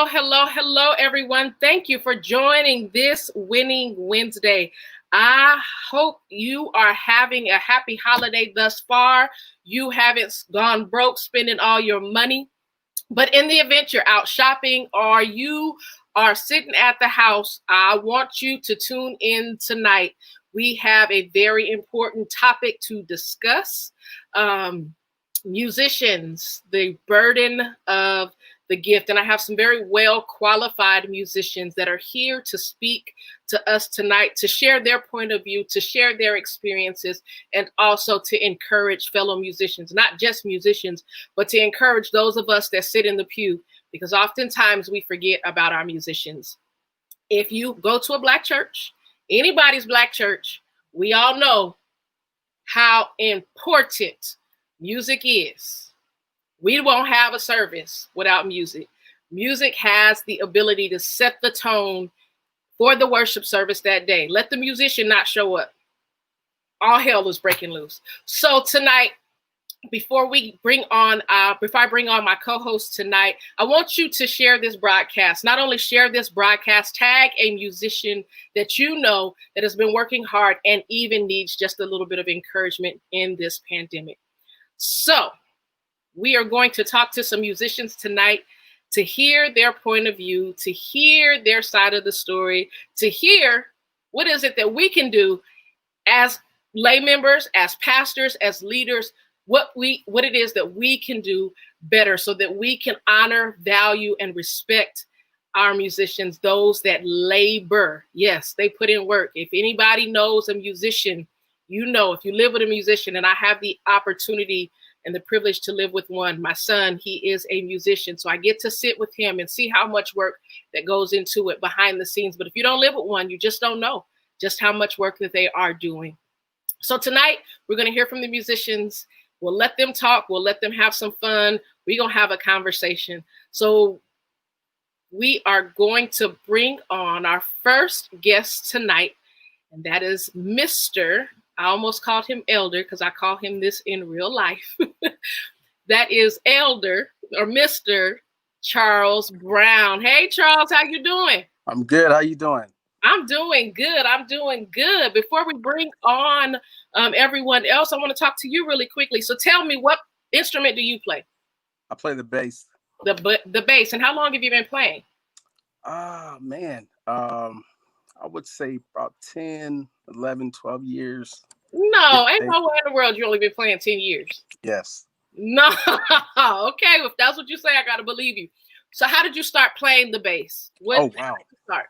Hello, everyone. Thank you for joining this Winning Wednesday. I hope you are having a happy holiday thus far. You haven't gone broke spending all your money. But in the event you're out shopping or you are sitting at the house, I want you to tune in tonight. We have a very important topic to discuss. Musicians, the burden of the gift. And I have some very well qualified musicians that are here to speak to us tonight, to share their point of view, to share their experiences, and also to encourage fellow musicians, not just musicians, but to encourage those of us that sit in the pew, because oftentimes we forget about our musicians. If you go to a Black church, anybody's Black church, we all know how important music is. We won't have a service without music. Music has the ability to set the tone for the worship service that day. Let the musician not show up. All hell is breaking loose. So tonight, before I bring on my co-host tonight, I want you to share this broadcast. Not only share this broadcast, tag a musician that you know that has been working hard and even needs just a little bit of encouragement in this pandemic. So we are going to talk to some musicians tonight to hear their point of view, to hear their side of the story, to hear what is it that we can do as lay members, as pastors, as leaders, what it is that we can do better so that we can honor, value, and respect our musicians, those that labor. Yes, they put in work. If anybody knows a musician, you know, if you live with a musician, and I have the opportunity and the privilege to live with one. My son, he is a musician, so I get to sit with him and see how much work that goes into it behind the scenes. But if you don't live with one, you just don't know just how much work that they are doing. So tonight, we're going to hear from the musicians. We'll let them talk. We'll let them have some fun. We're going to have a conversation. So we are going to bring on our first guest tonight, and that is Mr. I almost called him Elder because I call him this in real life. That is Elder or Mr. Charles Brown. Hey, Charles, how you doing? I'm good. How you doing? I'm doing good. Before we bring on everyone else, I want to talk to you really quickly. So tell me, what instrument do you play? I play the bass. The bass. And how long have you been playing? Man. I would say about 10, 11, 12 years. No, ain't no way in the world you only been playing 10 years. Yes. No. Okay, if that's what you say, I got to believe you. So how did you start playing the bass? Wow. How did you start?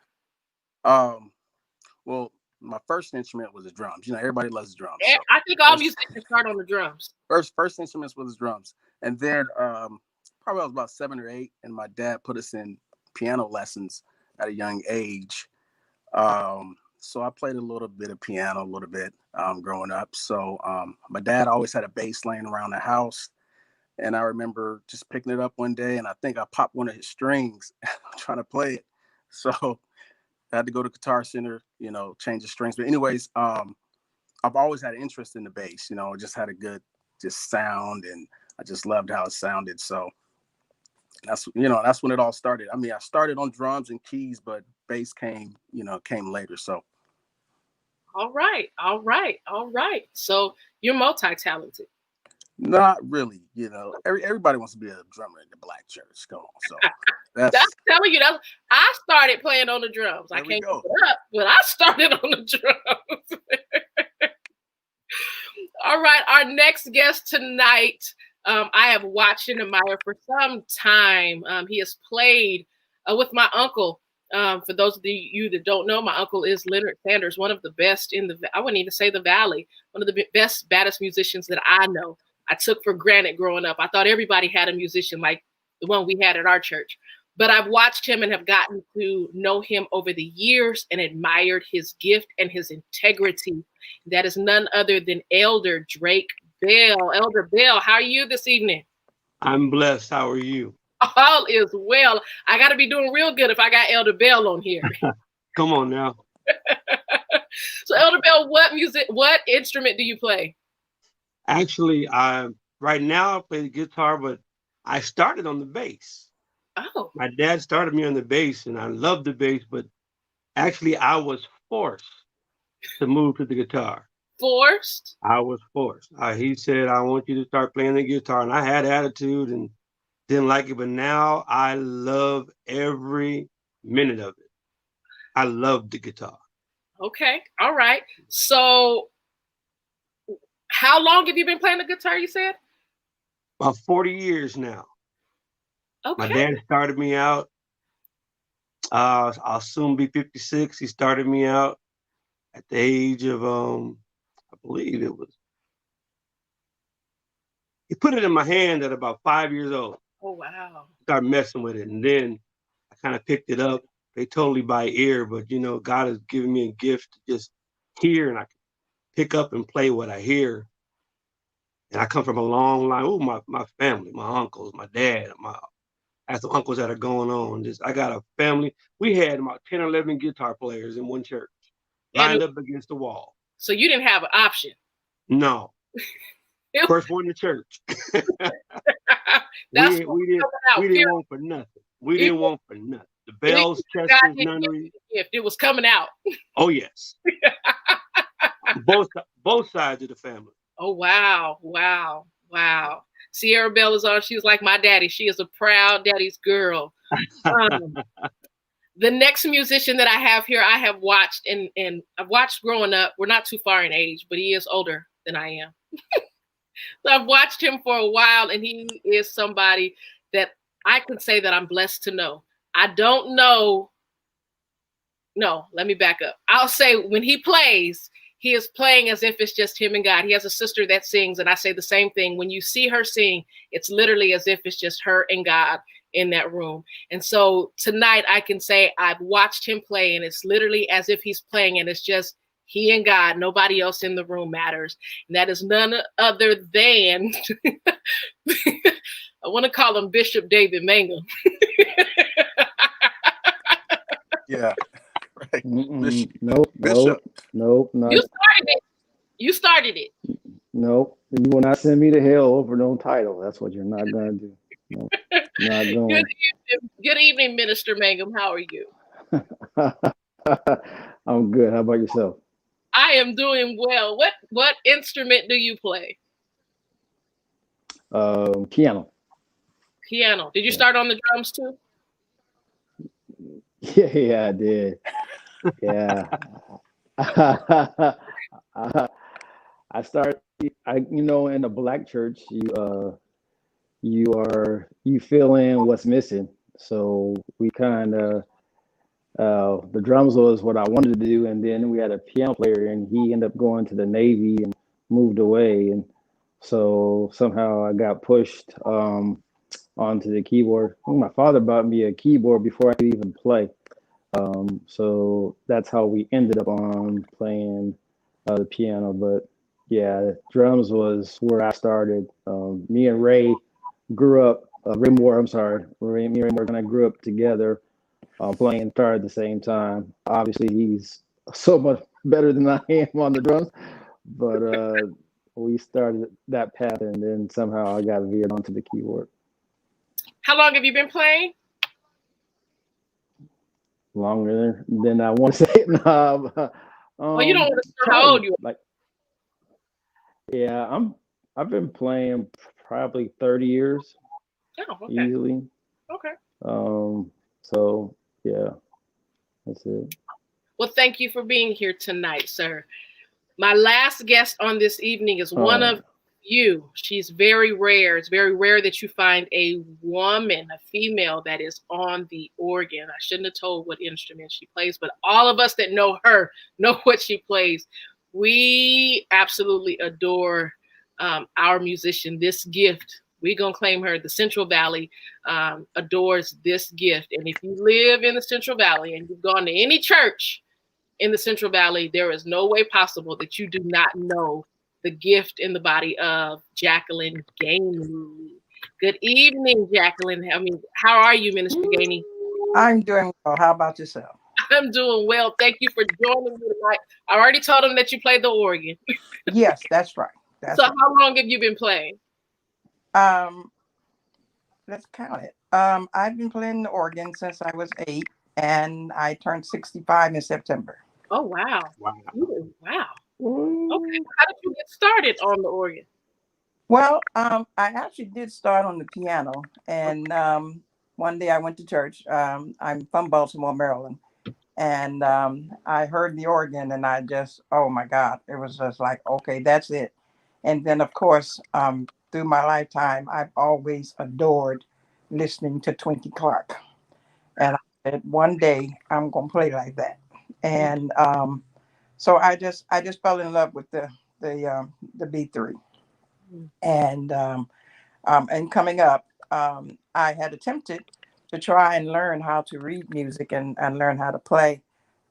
Well, my first instrument was the drums. You know, everybody loves drums. So I think all musicians start on the drums. First instruments was the drums. And then probably I was about 7 or 8, and my dad put us in piano lessons at a young age. So I played a little bit of piano, growing up. So my dad always had a bass laying around the house. And I remember just picking it up one day, and I think I popped one of his strings trying to play it. So I had to go to Guitar Center, change the strings. But anyways, I've always had an interest in the bass, it just had a good sound, and I just loved how it sounded. So that's when it all started. I mean, I started on drums and keys, but bass came later. So. All right. So you're multi-talented. Not really. Everybody wants to be a drummer in the Black church. Come on. So that's telling you that I started playing on the drums. I can't keep it up, but I started on the drums. All right. Our next guest tonight, I have watched and admired for some time. He has played with my uncle. For those of you that don't know, my uncle is Leonard Sanders, one of the best I wouldn't even say the Valley, one of the baddest musicians that I know. I took for granted growing up. I thought everybody had a musician like the one we had at our church. But I've watched him and have gotten to know him over the years and admired his gift and his integrity. That is none other than Elder Drake Bell. Elder Bell, how are you this evening? I'm blessed. How are you? All is well. I got to be doing real good if I got Elder Bell on here. Come on now. So Elder Bell, what instrument do you play? Actually, right now I play the guitar, but I started on the bass. Oh, My dad started me on the bass, and I loved the bass, but actually, I was forced to move to the guitar. forced. I was forced. He said, I want you to start playing the guitar. And I had attitude and didn't like it, but now I love every minute of it. I love the guitar. Okay. All right. So how long have you been playing the guitar, you said? About 40 years now. Okay. My dad started me out. I'll soon be 56. He started me out at the age of, I believe it was, he put it in my hand at about 5 years old. Oh, wow. Started messing with it. And then I kind of picked it up. They totally by ear, but God has given me a gift to just hear, and I can pick up and play what I hear. And I come from a long line. Oh, my family, my uncles, my dad, I have some uncles that are going on. I got a family. We had about 10 or 11 guitar players in one church, lined up against the wall. So you didn't have an option? No. First one to church. That's we didn't want for nothing. We didn't want for nothing. The bells, chestnuts, nunnery. If it was coming out. Oh, yes. both sides of the family. Oh, wow. Wow. Wow. Sierra Bell is on. She was like my daddy. She is a proud daddy's girl. The next musician that I have here, I have watched and I've watched growing up. We're not too far in age, but he is older than I am. So I've watched him for a while, and he is somebody that I could say that I'm blessed to know. I don't know. No, let me back up. I'll say when he plays, he is playing as if it's just him and God. He has a sister that sings, and I say the same thing. When you see her sing, it's literally as if it's just her and God in that room. And so tonight I can say I've watched him play, and it's literally as if he's playing, and it's just he and God. Nobody else in the room matters. And that is none other than, I want to call him Bishop David Mangum. Yeah. Right. Nope. You started it. Nope. You will not send me to hell over no title. That's what you're not going to do. No, not going. Good evening, Minister Mangum. How are you? I'm good. How about yourself? I am doing well. What instrument do you play? Piano. Piano. Did you start on the drums too? Yeah, I did. Yeah. I started. In the black church, you fill in what's missing. So we kind of the drums was what I wanted to do, and then we had a piano player, and he ended up going to the Navy and moved away, and so somehow I got pushed onto the keyboard. My father bought me a keyboard before I could even play, so that's how we ended up on playing the piano. But yeah, drums was where I started. Me and Ray grew up. Ray Moore, I'm sorry. Me and Ray Moore kind of grew up together, playing and started at the same time. Obviously, he's so much better than I am on the drums, but we started that path, and then somehow I got veered onto the keyboard. How long have you been playing? Longer than I want to say. Well, you don't want to say how old you are. Yeah, I've been playing probably 30 years. Oh, okay. Easily. Okay. So yeah, that's it. Well, thank you for being here tonight, sir. My last guest on this evening is one of you. She's very rare. It's very rare that you find a woman, a female, that is on the organ. I shouldn't have told what instrument she plays, but all of us that know her know what she plays. We absolutely adore our musician. This gift, we're going to claim her. The Central Valley adores this gift. And if you live in the Central Valley and you've gone to any church in the Central Valley, there is no way possible that you do not know the gift in the body of Jacqueline Gainey. Good evening, Jacqueline. How are you, Minister Gainey? I'm doing well. How about yourself? I'm doing well. Thank you for joining me tonight. I already told him that you play the organ. Yes, that's right. How long have you been playing? Let's count it. I've been playing the organ since I was 8, and I turned 65 in September. Oh, wow. Wow. Wow. Okay. Ooh. How did you get started on the organ? Well, I actually did start on the piano, and one day I went to church. I'm from Baltimore, Maryland, and I heard the organ, and I just, oh my God, it was just like, okay, that's it. And then, of course, through my lifetime, I've always adored listening to Twinkie Clark, and I said, one day I'm gonna play like that. And so I just fell in love with the B3, Mhm. and coming up, I had attempted to try and learn how to read music and learn how to play,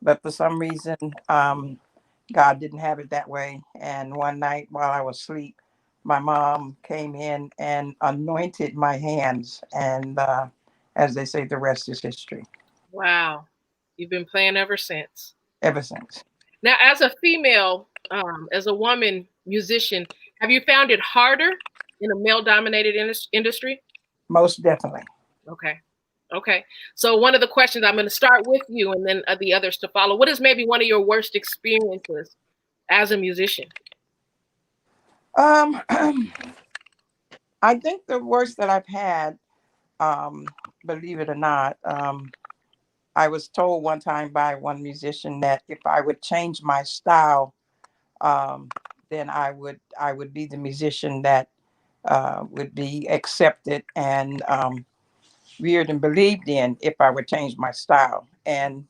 but for some reason, God didn't have it that way. And one night while I was asleep, my mom came in and anointed my hands, and as they say, the rest is history. Wow. You've been playing ever since. Ever since, Now, as a female, as a woman musician, have you found it harder in a male-dominated industry? most definitely. Okay. Okay. So one of the questions I'm going to start with you and then the others to follow. What is maybe one of your worst experiences as a musician? Um, I think the worst that I've had, um, believe it or not, I was told one time by one musician that if I would change my style, um, then I would be the musician that would be accepted and reared and believed in if I would change my style. And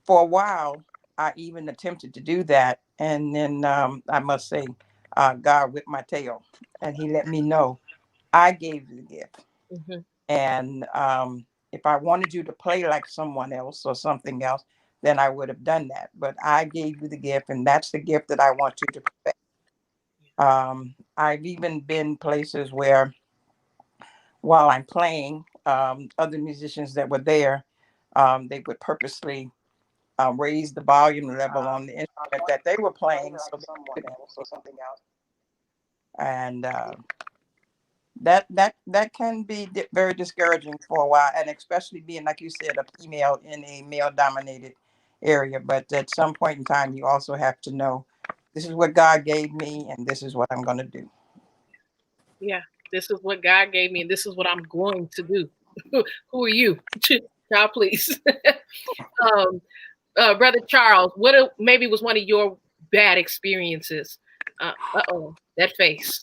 for a while, I even attempted to do that, and then I must say, God whipped my tail, and He let me know I gave you the gift. Hmm. And if I wanted you to play like someone else or something else, then I would have done that. But I gave you the gift, and that's the gift that I want you to perfect. I've even been places where, while I'm playing, other musicians that were there, they would purposely raise the volume level on the instrument that they were playing so they couldn't. And that can be very discouraging for a while, and especially being, like you said, a female in a male dominated area. But at some point in time, you also have to know this is what God gave me, and this is what I'm going to do. Yeah. This is what God gave me and this is what I'm going to do. Who are you? Child, please. um, Brother Charles, maybe was one of your bad experiences? Uh-oh, that face.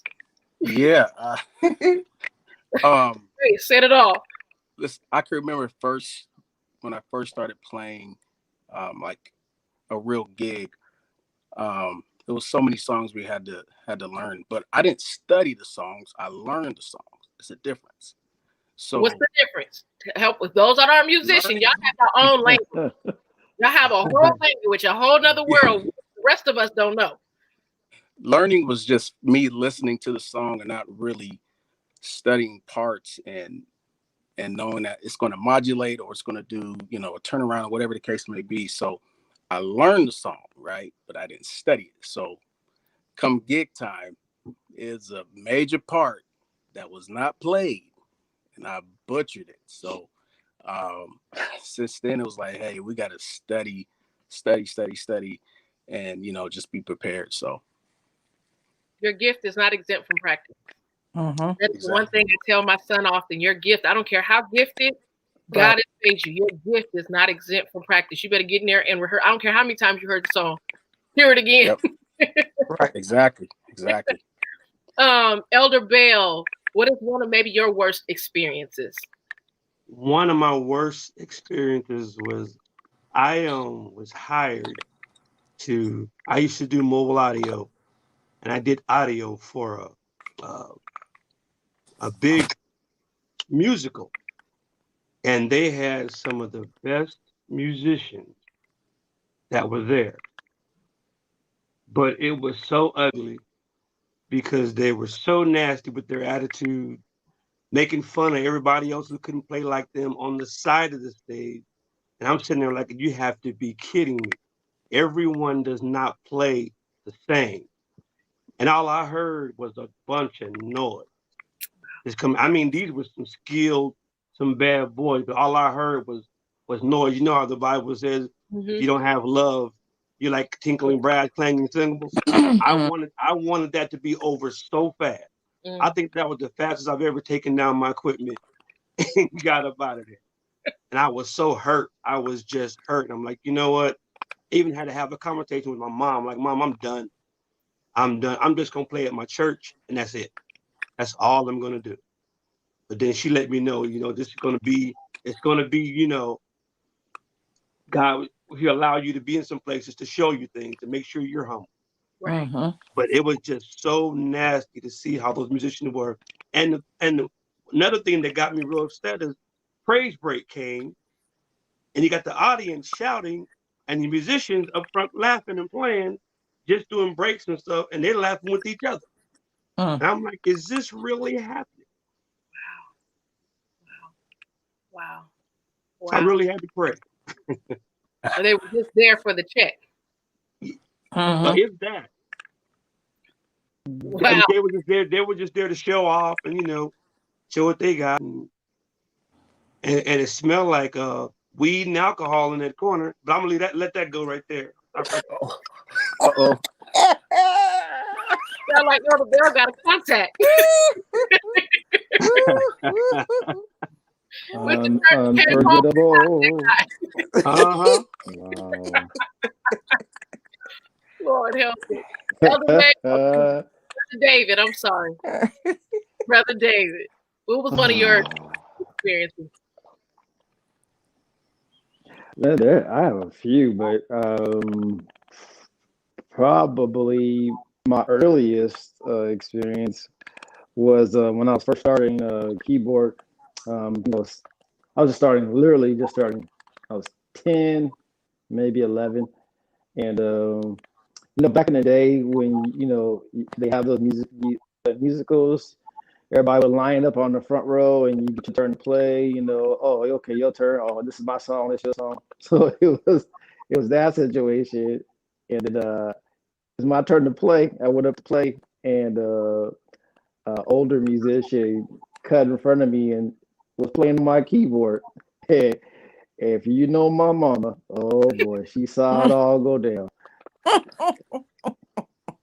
Yeah. Um, Hey, said it all. listen, I can remember first when I first started playing, like a real gig. There was so many songs we had to learn, but I didn't study the songs. I learned the songs. It's a difference. What's So the difference? To help with those that are musicians, learning, y'all have your own language. Y'all have a whole language, a whole nother world. The rest of us don't know. learning was just me listening to the song and not really studying parts and knowing that it's going to modulate or it's going to do, a turnaround or whatever the case may be. So I learned the song, right? But I didn't study it. So come gig time is a major part that was not played and I butchered it. So um, since then it was like, hey, we got to study, and, just be prepared. So Your gift is not exempt from practice. Hmm. That's the one exactly. thing I tell my son often. Your gift, I don't care how gifted Right. God has made you, your gift is not exempt from practice. You better get in there and rehearse. I don't care how many times you heard the song. Hear it again. Yep. Right. Exactly. Elder Bell, what is one of maybe your worst experiences? One of my worst experiences was I was hired to. I used to do mobile audio, and I did audio for a big musical, and they had some of the best musicians that were there, but it was so ugly because they were so nasty with their attitude, making fun of everybody else who couldn't play like them on the side of the stage. And I'm sitting there like, you have to be kidding me. Everyone does not play the same. And all I heard was a bunch of noise. I mean, these were some skilled, some bad boys, but all I heard was noise. You know how the Bible says, if you don't have love, you're like tinkling brass, clanging cymbals. I wanted that to be over so fast. I think that was the fastest I've ever taken down my equipment and got up out of there. And I was so hurt. I was just hurt. I'm like, you know what? I even had to have a conversation with my mom. Like, Mom, I'm done. I'm done. I'm just gonna play at my church, and that's it. That's all I'm gonna do. But then she let me know, this is gonna be. It's gonna be, God, He allow you to be in some places to show you things, to make sure you're humble. Right. But it was just so nasty to see how those musicians were. And another thing that got me real upset is praise break came, and you got the audience shouting, and the musicians up front laughing and playing, just doing breaks and stuff, and they're laughing with each other. And I'm like, is this really happening? Wow. So I really had to pray. So they were just there for the check. But if that, Wow. they were just there. They were just there to show off and show what they got, and it smelled like weed and alcohol in that corner. But I'm gonna let that go right there. Uh-oh. Sound like Elder Bell got a contact. With the church came home. Uh-huh. Wow. Lord help me. Elder David, I'm sorry. Brother David, what was one of your experiences? I have a few, but probably my earliest experience was when I was first starting keyboard. I was literally just starting. I was 10, maybe 11, and back in the day when they have those musicals, everybody would line up on the front row and you get your turn to play. Oh, okay, your turn. Oh, this is my song. This is your song. So it was that situation, and then it's my turn to play. I went up to play, and older musician cut in front of me and was playing my keyboard. And if you know my mama, oh boy, she saw it all go down.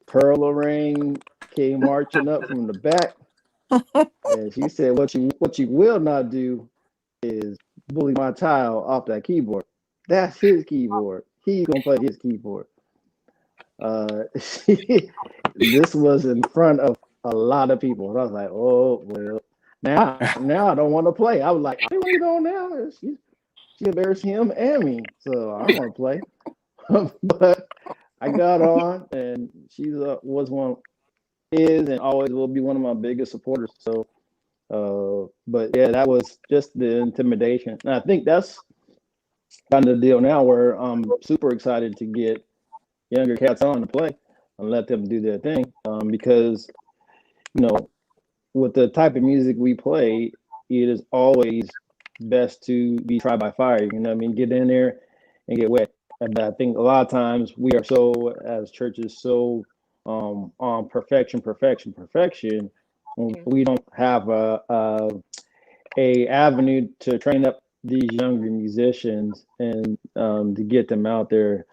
Pearl Lorraine came marching up from the back, and she said, "What you will not do is bully my child off that keyboard. That's his keyboard. He's gonna play his keyboard." This was in front of a lot of people, and I was like, "Oh well." Now I don't want to play. I was like, "I want to go now." She embarrassed him and me, so I want to play. But I got on, and she was and always will be one of my biggest supporters. So, but yeah, that was just the intimidation, and I think that's kind of the deal now, where I'm super excited to get younger cats on to play and let them do their thing, because with the type of music we play, it is always best to be tried by fire. Get in there and get wet. And I think a lot of times we are as churches, on perfection. We don't have a avenue to train up these younger musicians and to get them out there.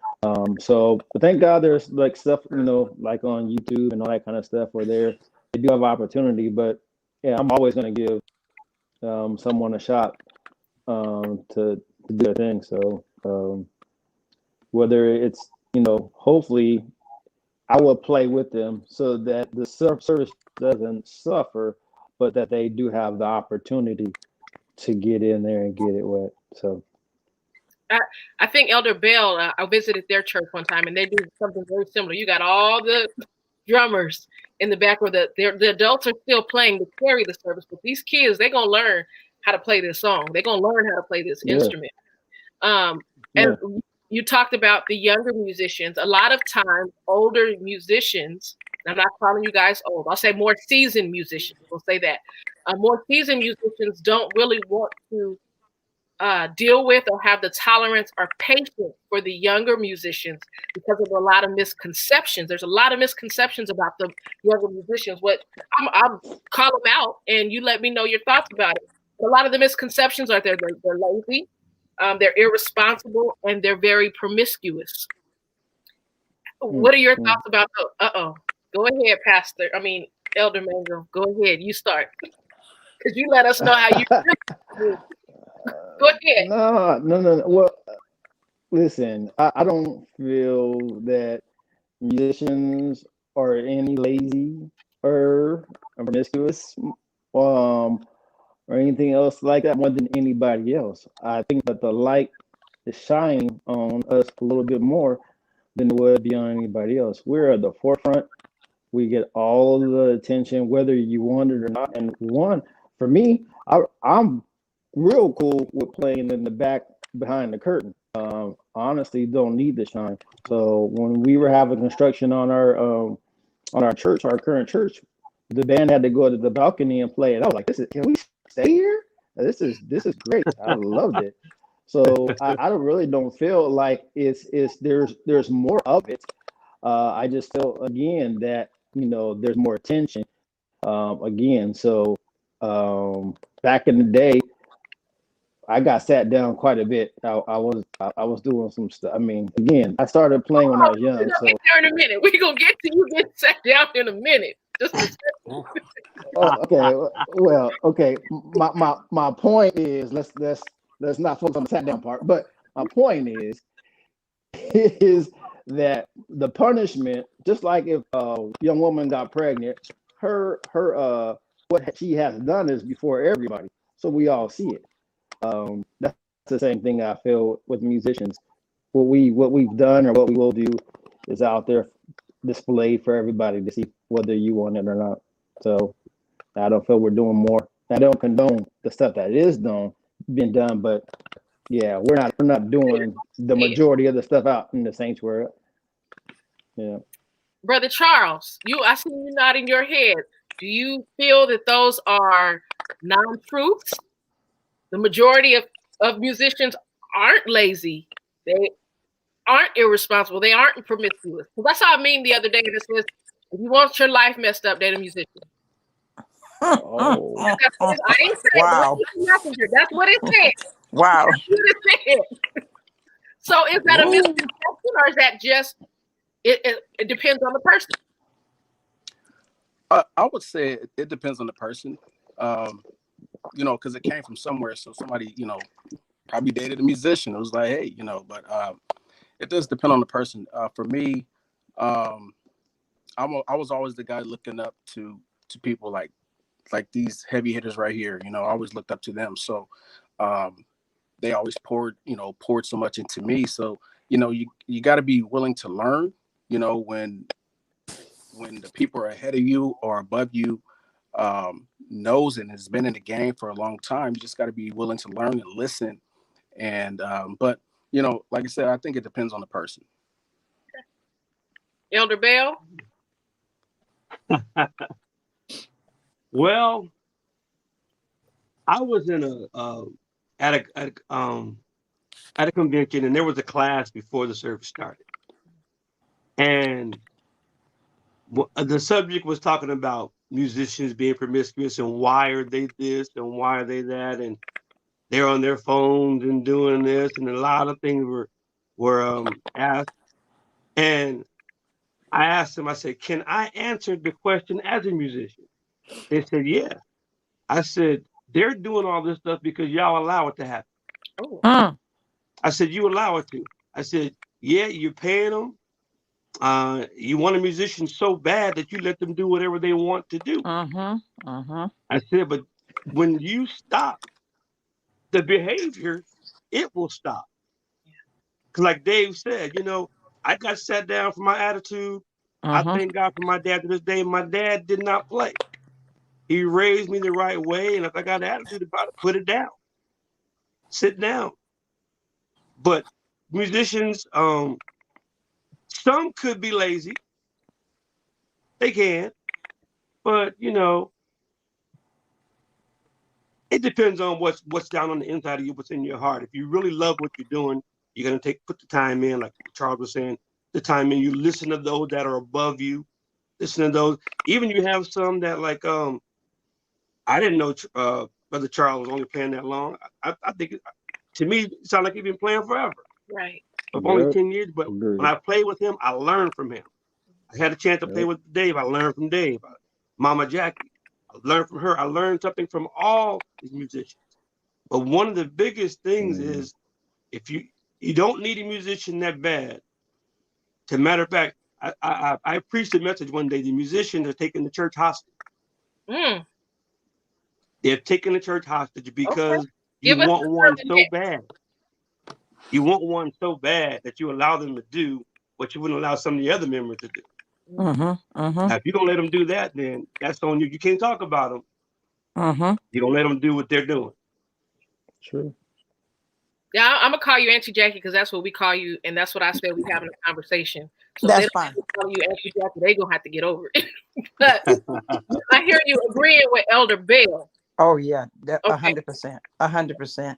So but thank God there's like stuff, like on YouTube and all that kind of stuff where they do have opportunity. But yeah, I'm always going to give someone a shot to do their thing. So whether it's, hopefully I will play with them so that the service doesn't suffer, but that they do have the opportunity to get in there and get it wet. So I think Elder Bell, I visited their church one time, and they do something very similar. You got all the drummers in the back where the adults are still playing to carry the service, but these kids, they're going to learn how to play this song. They're going to learn how to play this instrument. And you talked about the younger musicians. A lot of times, older musicians, and I'm not calling you guys old, I'll say more seasoned musicians, we'll say that. More seasoned musicians don't really want to deal with or have the tolerance or patience for the younger musicians because of a lot of misconceptions. There's a lot of misconceptions about the younger musicians. I'll call them out and you let me know your thoughts about it. A lot of the misconceptions are they're lazy, they're irresponsible, and they're very promiscuous. What are your thoughts about those? Go ahead, Pastor. I mean, Elder Mango. Go ahead. You start. Because you let us know how you feel. Go ahead. No. Well, listen, I don't feel that musicians are any lazy or promiscuous, or anything else like that more than anybody else. I think that the light is shining on us a little bit more than it would be on anybody else. We're at the forefront. We get all the attention, whether you want it or not. And for me, I'm real cool with playing in the back behind the curtain. Honestly, don't need the shine. So when we were having construction on our church, our current church, the band had to go to the balcony and play. And I was like, can we stay here? This is great. I loved it. So I don't feel like there's more of it. I just felt again that there's more attention again. So back in the day, I got sat down quite a bit. I was doing some stuff. I mean, again, I started playing when I was young. So get there in a minute. We're gonna get to you getting sat down in a minute. Just a second. Okay. Well, okay. My point is let's not focus on the sat down part. But my point is that the punishment, just like if a young woman got pregnant, her what she has done is before everybody, so we all see it. That's the same thing I feel with musicians. What we've done or what we will do is out there displayed for everybody to see, whether you want it or not. So I don't feel we're doing more. I don't condone the stuff that is being done, but yeah, we're not doing the majority of the stuff out in the sanctuary. Yeah. Brother Charles, I see you nodding your head. Do you feel that those are non-truths? The majority of musicians aren't lazy. They aren't irresponsible. They aren't promiscuous. That's how I mean the other day. This was, if you want your life messed up, date a musician. Oh. I didn't say wow. Messenger. That's what it said. Wow. That's what it said. So is that a misconception, or is that just it depends on the person? I would say it depends on the person. Because it came from somewhere. So somebody, probably dated a musician. It was like, hey, but it does depend on the person. For me, I was always the guy looking up to people like these heavy hitters right here. I always looked up to them. So they always poured so much into me. So, you got to be willing to learn, when the people are ahead of you or above you, knows and has been in the game for a long time. You just got to be willing to learn and listen. And but like I said, I think it depends on the person. Elder Bell. Well, I was in at a convention, and there was a class before the service started, and the subject was talking about musicians being promiscuous and why are they this and why are they that, and they're on their phones and doing this, and a lot of things were asked. And I asked them, I said, can I answer the question as a musician? They said, yeah. I said, they're doing all this stuff because y'all allow it to happen. Oh. I said, you allow it to. I said, yeah, you're paying them. You want a musician so bad that you let them do whatever they want to do. I said, but when you stop the behavior, it will stop. Because like Dave said, I got sat down for my attitude. I thank God for my dad to this day. My dad did not play. He raised me the right way. And if I got an attitude about it, put it down. Sit down. But musicians, some could be lazy. They can. But, it depends on what's down on the inside of you, what's in your heart. If you really love what you're doing, you're going to put the time in, like Charles was saying, the time in. You listen to those that are above you. Listen to those. Even you have some that like, I didn't know Brother Charles was only playing that long. I think to me, it sounds like he's been playing forever. Right. Of only Yep. 10 years, but Agreed. when I played with him, I learned from him. I had a chance to play with Dave. I learned from Dave. Mama Jackie, I learned from her. I learned something from all these musicians. But one of the biggest things is if you don't need a musician that bad. To matter of fact, I preached a message one day. The musicians are taking the church hostage. Mm. They're taking the church hostage because you Give us want the one term so next. bad. You want one so bad that you allow them to do what you wouldn't allow some of the other members to do. Now, if you don't let them do that, then that's on you. You can't talk about them. You don't let them do what they're doing. True. Yeah, I'm gonna call you Auntie Jackie because that's what we call you, and that's what I said we having a conversation. So That's if they fine. don't call you Auntie Jackie, they gonna have to get over it. But I hear you agreeing with Elder Bell. Oh yeah, Okay. 100%, 100%.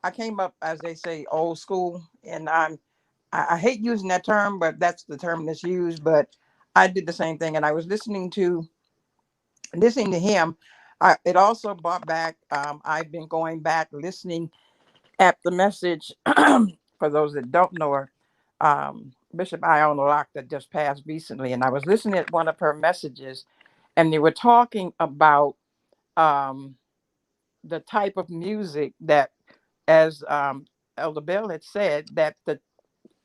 I came up, as they say, old school, and I hate using that term, but that's the term that's used. But I did the same thing, and I was listening to him. It also brought back. I've been going back listening at the message. For those that don't know her, Bishop Iona Locke that just passed recently, and I was listening at one of her messages, and they were talking about the type of music that, as Elder Bell had said, that the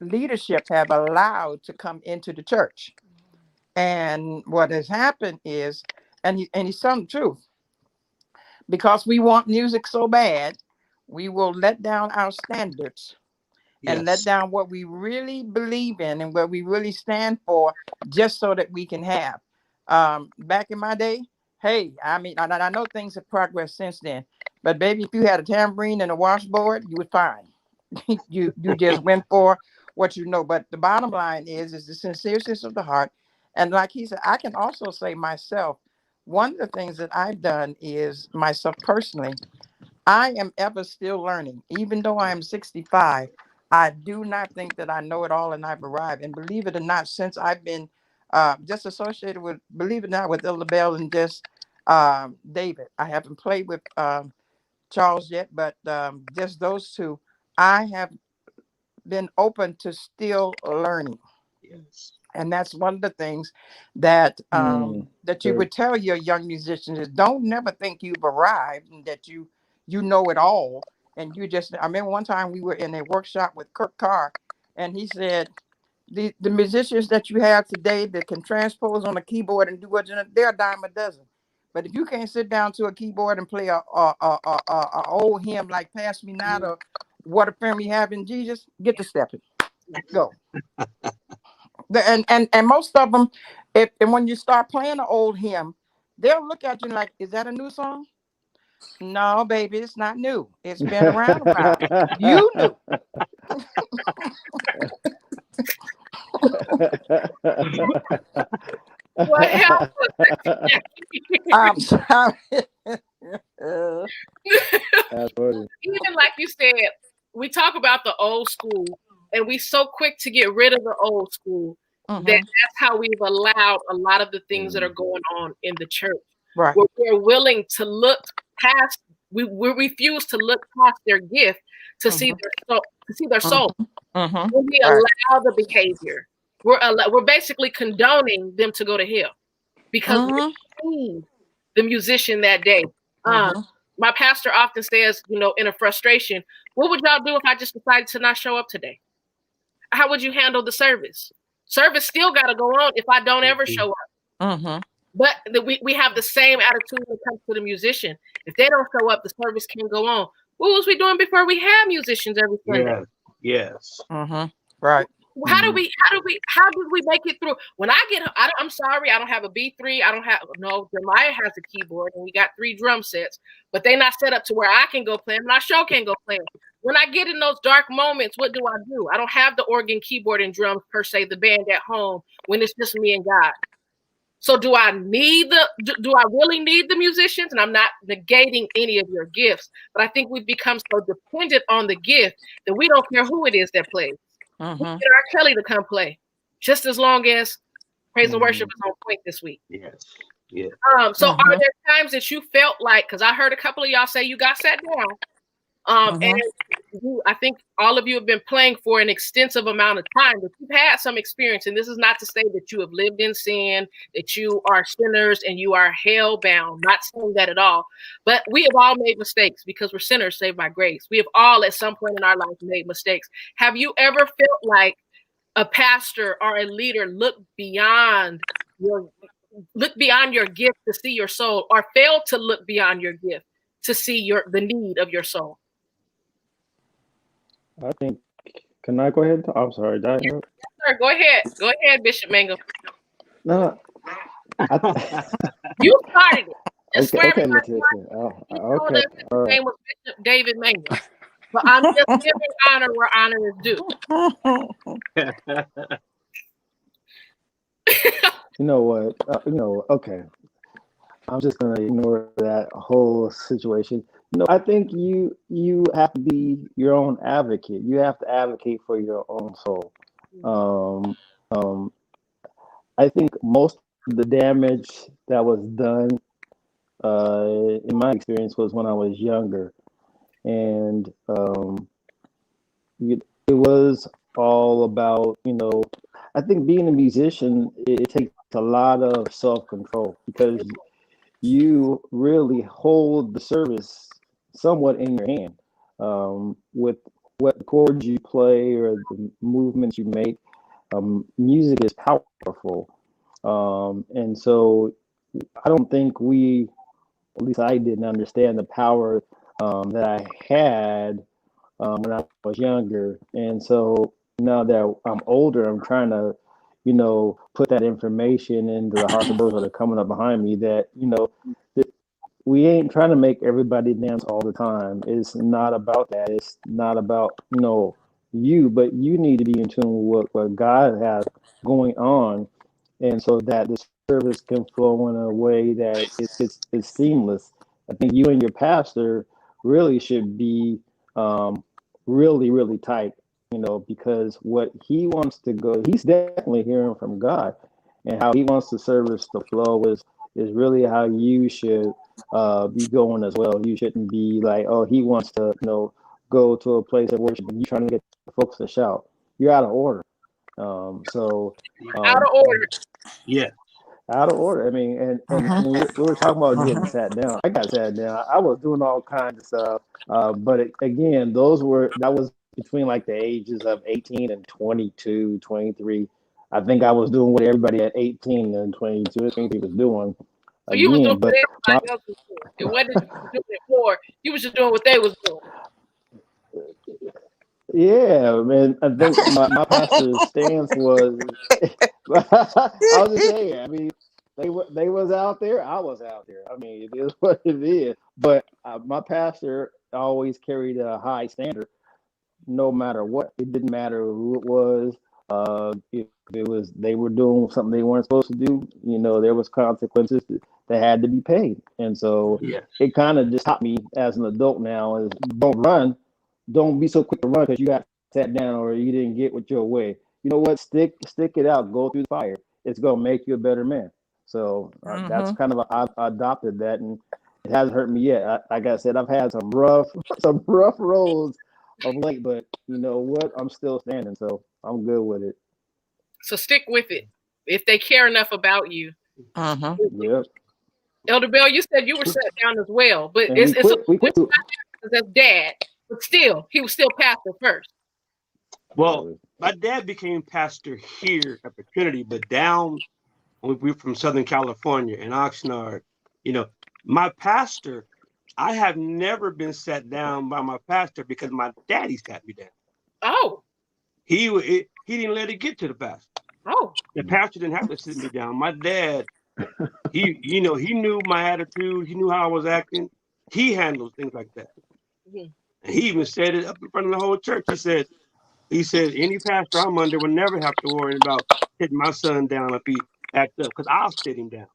leadership have allowed to come into the church. And what has happened is, and he's telling the truth, because we want music so bad, we will let down our standards and let down what we really believe in and what we really stand for, just so that we can have. Back in my day, hey, I mean, I know things have progressed since then, but baby, if you had a tambourine and a washboard, you were fine. you just went for what you know. But the bottom line is the sincereness of the heart. And like he said, I can also say myself, one of the things that I've done is myself personally, I am ever still learning. Even though I am 65, I do not think that I know it all and I've arrived. And believe it or not, since I've been just associated with, believe it or not, with Elder Bell and just David. I haven't played with Charles yet, but just those two, I have been open to still learning. Yes. And that's one of the things that that you would tell your young musicians is, don't never think you've arrived and that you know it all. And you just, I remember one time we were in a workshop with Kirk Carr, and he said, the musicians that you have today that can transpose on a keyboard and do what they're a dime a dozen. But if you can't sit down to a keyboard and play a old hymn like "Pass Me Not" or "What a Friend We Have in Jesus," get to stepping, go. And most of them, and when you start playing an old hymn, they'll look at you like, "Is that a new song?" No, baby, it's not new. It's been around a while. You knew. What happened? I'm sorry. That's funny. Even like you said, we talk about the old school, and we so quick to get rid of the old school that's how we've allowed a lot of the things that are going on in the church. Right. Where we're willing to look past, we refuse to look past their gift to see their soul. When we allow the behavior, we're basically condoning them to go to hell because we see the musician that day. My pastor often says, in a frustration, what would y'all do if I just decided to not show up today? How would you handle the service? Service still got to go on if I don't ever show up. But we have the same attitude when it comes to the musician. If they don't show up, the service can't go on. What was we doing before we had musicians every Sunday? Yes. Right. How did we make it through? When I'm sorry, I don't have a B3. Jeremiah has a keyboard and we got 3 drum sets, but they're not set up to where I can go play them. And I sure can't go play them. When I get in those dark moments, what do? I don't have the organ, keyboard, and drums per se, the band at home when it's just me and God. So do I really need the musicians? And I'm not negating any of your gifts, but I think we've become so dependent on the gift that we don't care who it is that plays. We get R. Kelly to come play, just as long as praise and worship is on point this week. Yes. Yeah. So are there times that you felt like, because I heard a couple of y'all say you got sat down, and I think all of you have been playing for an extensive amount of time, but you've had some experience, and this is not to say that you have lived in sin, that you are sinners and you are hell bound, not saying that at all, but we have all made mistakes because we're sinners saved by grace. We have all at some point in our life made mistakes. Have you ever felt like a pastor or a leader look beyond your gift to see your soul, or fail to look beyond your gift to see the need of your soul? I think, can I go ahead? I'm sorry, Yes, sir. Go ahead, Bishop Mangum. No, You started it. okay, Letitia. Okay, all right. His name was Bishop David Mangum, but I'm just giving honor where honor is due. You know what? Okay. I'm just gonna ignore that whole situation. I think you have to be your own advocate. You have to advocate for your own soul. I think most of the damage that was done, in my experience, was when I was younger, and it was all about, I think being a musician, it takes a lot of self-control because you really hold the service somewhat in your hand, with what chords you play or the movements you make. Music is powerful, and so I don't think at least I didn't understand the power that I had when I was younger. And so now that I'm older, I'm trying to, put that information into the hearts of those that are coming up behind me, that, that we ain't trying to make everybody dance all the time. It's not about that. It's not about, you, but you need to be in tune with what God has going on. And so that the service can flow in a way that it's seamless. I think you and your pastor really should be really, really tight, because what he wants to go, he's definitely hearing from God, and how he wants the service to flow is really how you should be going as well. You shouldn't be like, oh, he wants to, go to a place of worship and you trying to get the folks to shout. You're out of order. Out of order. Yeah. Out of order. I mean, and we were talking about getting sat down. I got sat down. I was doing all kinds of stuff. But again, that was between like the ages of 18 and 22, 23. I think I was doing what everybody at 18 and 22, I think he was doing. So you was doing what everybody else was doing. It wasn't that you were doing it for. You was just doing what they was doing. Yeah, man. I think my pastor's stance was, I was just saying, I mean, they was out there, I was out there. I mean, it is what it is. But my pastor always carried a high standard, no matter what. It didn't matter who it was. If it was they were doing something they weren't supposed to do, there was consequences that had to be paid. And so it kind of just taught me as an adult now is don't run. Don't be so quick to run because you got sat down or you didn't get what your way. You know what? Stick it out. Go through the fire. It's gonna make you a better man. So that's kind of I've adopted that, and it hasn't hurt me yet. Like I said, I've had some rough roads of late, but you know what? I'm still standing, so I'm good with it. So stick with it if they care enough about you. Yep. Elder Bell, you said you were sat down as well, but it's that's dad. But still, he was still pastor first. Well, my dad became pastor here at the Trinity, but down when we were from Southern California in Oxnard, my pastor, I have never been sat down by my pastor because my daddy sat me down. Oh. He didn't let it get to the pastor. Oh. The pastor didn't have to sit me down. My dad, he knew my attitude. He knew how I was acting. He handles things like that. Mm-hmm. And he even said it up in front of the whole church. He said, any pastor I'm under will never have to worry about sitting my son down if he acts up, because I'll sit him down.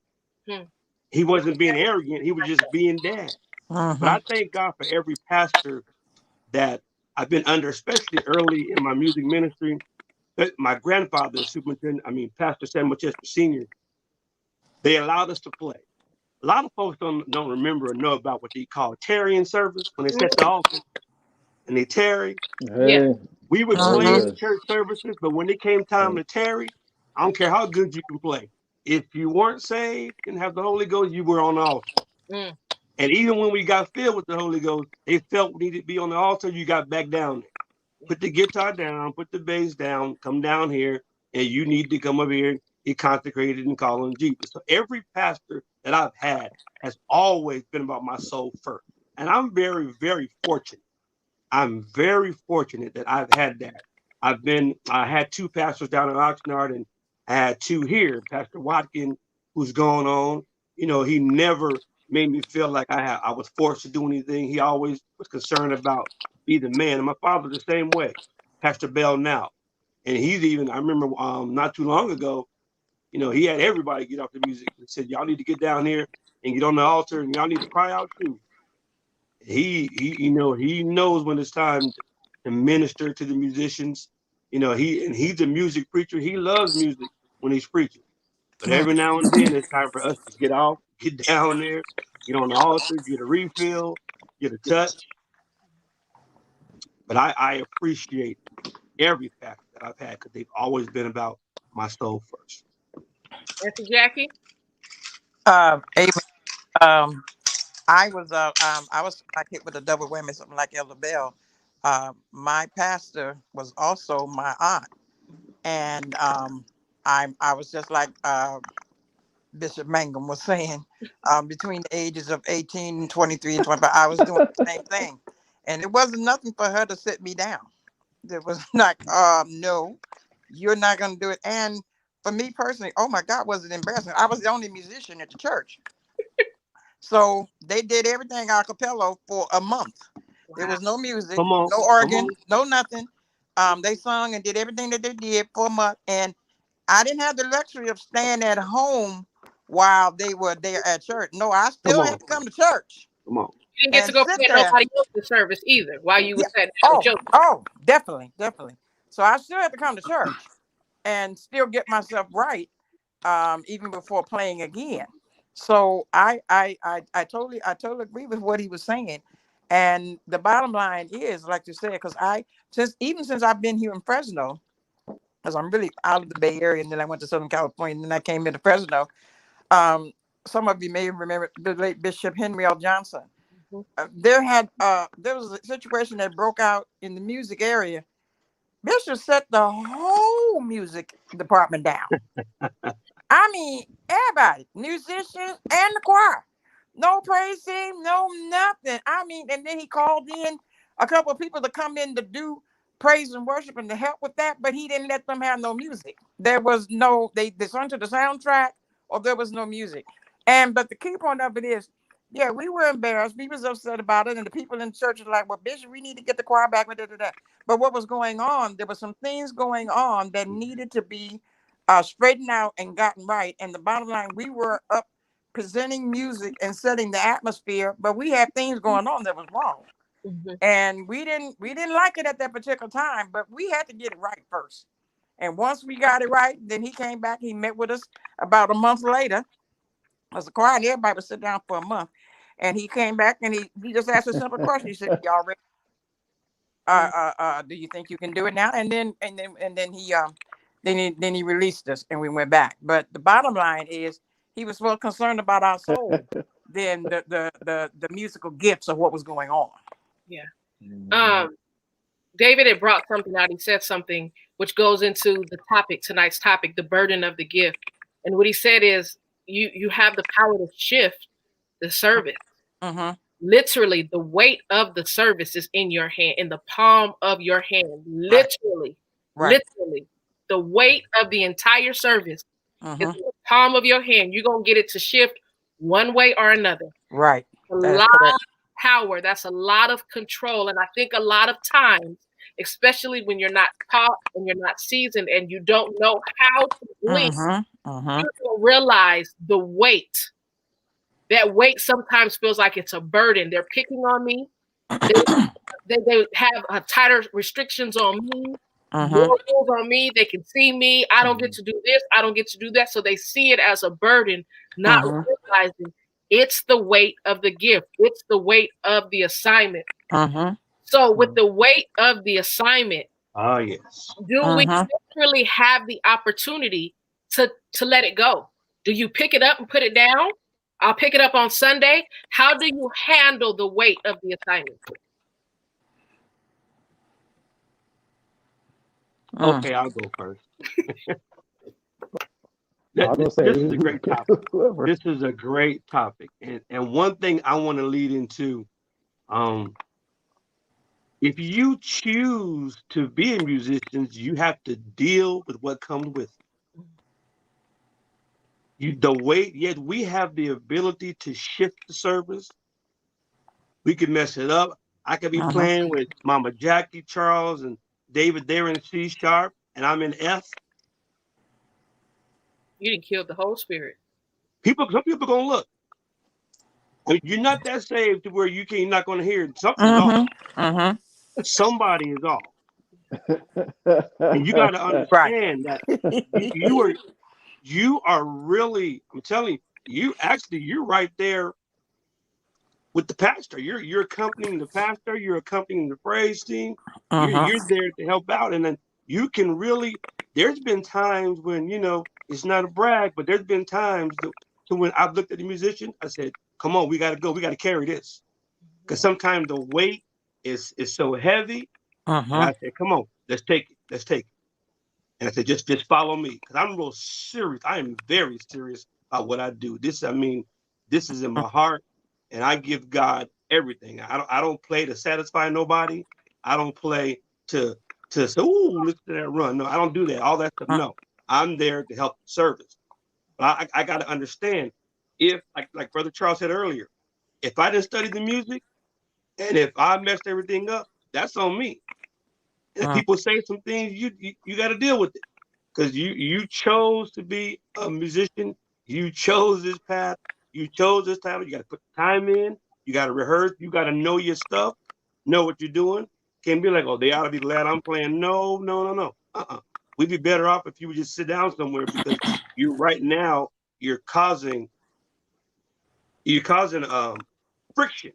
Hmm. He wasn't being arrogant. He was just being dad. But I thank God for every pastor that I've been under, especially early in my music ministry. My grandfather, Pastor Samuel Chester Sr., they allowed us to play. A lot of folks don't remember or know about what they call tarrying service when they set the altar and they tarry. Yeah. Hey, We would oh play in the yes. church services, but when it came time to tarry, I don't care how good you can play. If you weren't saved and have the Holy Ghost, you were on the altar. Mm. And even when we got filled with the Holy Ghost, they felt we needed to be on the altar. You got back down there. Put the guitar down, put the bass down, come down here, and you need to come up here and get consecrated and call on Jesus. So every pastor that I've had has always been about my soul first. And I'm very, very fortunate. I'm very fortunate that I've had that. I had two pastors down in Oxnard, and I had two here. Pastor Watkin, who's gone on, he never made me feel like I was forced to do anything. He always was concerned about be the man. And my father the same way, Pastor Bell now. And he's even, I remember not too long ago, he had everybody get off the music and said, y'all need to get down here and get on the altar and y'all need to cry out too. He knows when it's time to minister to the musicians. He's a music preacher. He loves music when he's preaching. But every now and then it's time for us to get off, get down there, get on the altar, get a refill, get a touch. But I appreciate every pastor that I've had because they've always been about my soul first. Auntie Jackie? Amen. Um, I was like hit with a double whammy, something like Elder Bell. My pastor was also my aunt, and I was just like Bishop Mangum was saying, between the ages of 18 and 23 and 25, I was doing the same thing, and it wasn't nothing for her to sit me down. There was like, no, you're not going to do it. And for me personally, oh my God, was it embarrassing? I was the only musician at the church. So they did everything a cappella for a month. Wow. There was no music, Come on, no organ, no nothing. They sung and did everything that they did for a month. And I didn't have the luxury of staying at home while they were there at church. No, I still had to come to church Come on. You didn't get to and go sit play at there. nobody else's service either while you were Yeah. sitting there with your. Oh, definitely, definitely. So I still had to come to church and still get myself right, even before playing again. So I totally agree with what he was saying. And the bottom line is, like you said, because since I've been here in Fresno, because I'm really out of the Bay Area, and then I went to Southern California, and then I came into Fresno. Um, some of you may remember the late Bishop Henry L. Johnson. There was a situation that broke out in the music area. Bishop shut the whole music department down. I mean, everybody, musicians and the choir. No praise team, no nothing. I mean, and then he called in a couple of people to come in to do praise and worship and to help with that, but he didn't let them have no music. There was no, they sung to the soundtrack or there was no music. But the key point of it is, yeah, we were embarrassed. We was upset about it. And the people in church were like, well, Bishop, we need to get the choir back. But what was going on, there were some things going on that needed to be straightened out and gotten right. And the bottom line, we were up presenting music and setting the atmosphere, but we had things going on that was wrong. Mm-hmm. And we didn't like it at that particular time, but we had to get it right first. And once we got it right, then he came back. He met with us about a month later. As a choir, and everybody would sit down for a month. And he came back and he just asked a simple question. He said, "Y'all ready? Do you think you can do it now?" And then he released us and we went back. But the bottom line is he was more concerned about our soul than the musical gifts of what was going on. Yeah. David had brought something out. He said something which goes into the topic, tonight's topic, the burden of the gift. And what he said is you have the power to shift the service. Mm-hmm. Literally, the weight of the service is in your hand, in the palm of your hand. Literally, literally, the weight of the entire service is in the palm of your hand. You're going to get it to shift one way or another. Right. A lot of power. That's a lot of control. And I think a lot of times, especially when you're not taught and you're not seasoned and you don't know how to lead, you don't realize the weight. That weight sometimes feels like it's a burden. They're picking on me. They have tighter restrictions on me, more rules on me. They can see me. I don't get to do this. I don't get to do that. So they see it as a burden, not realizing It's the weight of the gift. It's the weight of the assignment. Mm-hmm. So with the weight of the assignment, yes. do we literally have the opportunity to let it go? Do you pick it up and put it down? I'll pick it up on Sunday. How do you handle the weight of the assignment? Okay, I'll go first. was gonna This is a say, great topic. whoever. This is a great topic. And one thing I want to lead into, if you choose to be a musician, you have to deal with what comes with it. The weight, yet we have the ability to shift the service. We could mess it up. I could be playing with Mama Jackie Charles and David there in C sharp, and I'm in F. You didn't kill the whole spirit. Some people gonna look. You're not that saved to where you're not gonna hear something's off. Somebody is off, and you got to understand that you are really. I'm telling you, you're right there with the pastor. You're accompanying the pastor. You're accompanying the praise team. You're there to help out, and then you can really. There's been times when it's not a brag, but there's been times to when I've looked at the musician, I said, "Come on, we got to go. We got to carry this," because sometimes the weight is so heavy. And I said, "Come on, let's take it. Let's take it." And I said, "Just follow me," because I'm real serious. I am very serious about what I do. This is in my heart. And I give God everything. I don't play to satisfy nobody. I don't play to say, "Ooh, look at that run." No, I don't do that. All that stuff. No, I'm there to help the service. But I got to understand, if like Brother Charles said earlier, if I didn't study the music and if I messed everything up, that's on me. And if people say some things, you got to deal with it, because you chose to be a musician. You chose this path. You chose this time. You got to put time in. You got to rehearse. You got to know your stuff, know what you're doing. Can't be like, "Oh, they ought to be glad I'm playing." No. We'd be better off if you would just sit down somewhere, because right now you're causing friction.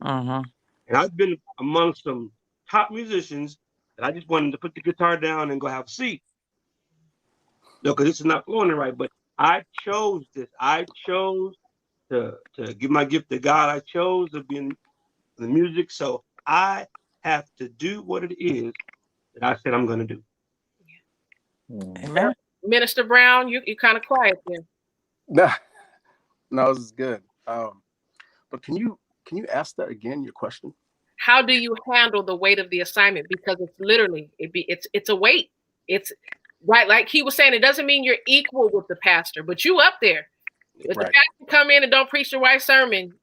Uh-huh. And I've been among some top musicians that I just wanted to put the guitar down and go have a seat. No, because this is not flowing right. But I chose this. I chose to give my gift to God. I chose to be in the music. So I have to do what it is that I said I'm going to do. Amen. Minister Brown, you kind of quiet there. No, this is good. But can you ask that again? Your question? How do you handle the weight of the assignment? Because it's literally it's a weight. It's right, like he was saying. It doesn't mean you're equal with the pastor, but you up there. If the pastor come in and don't preach the right sermon,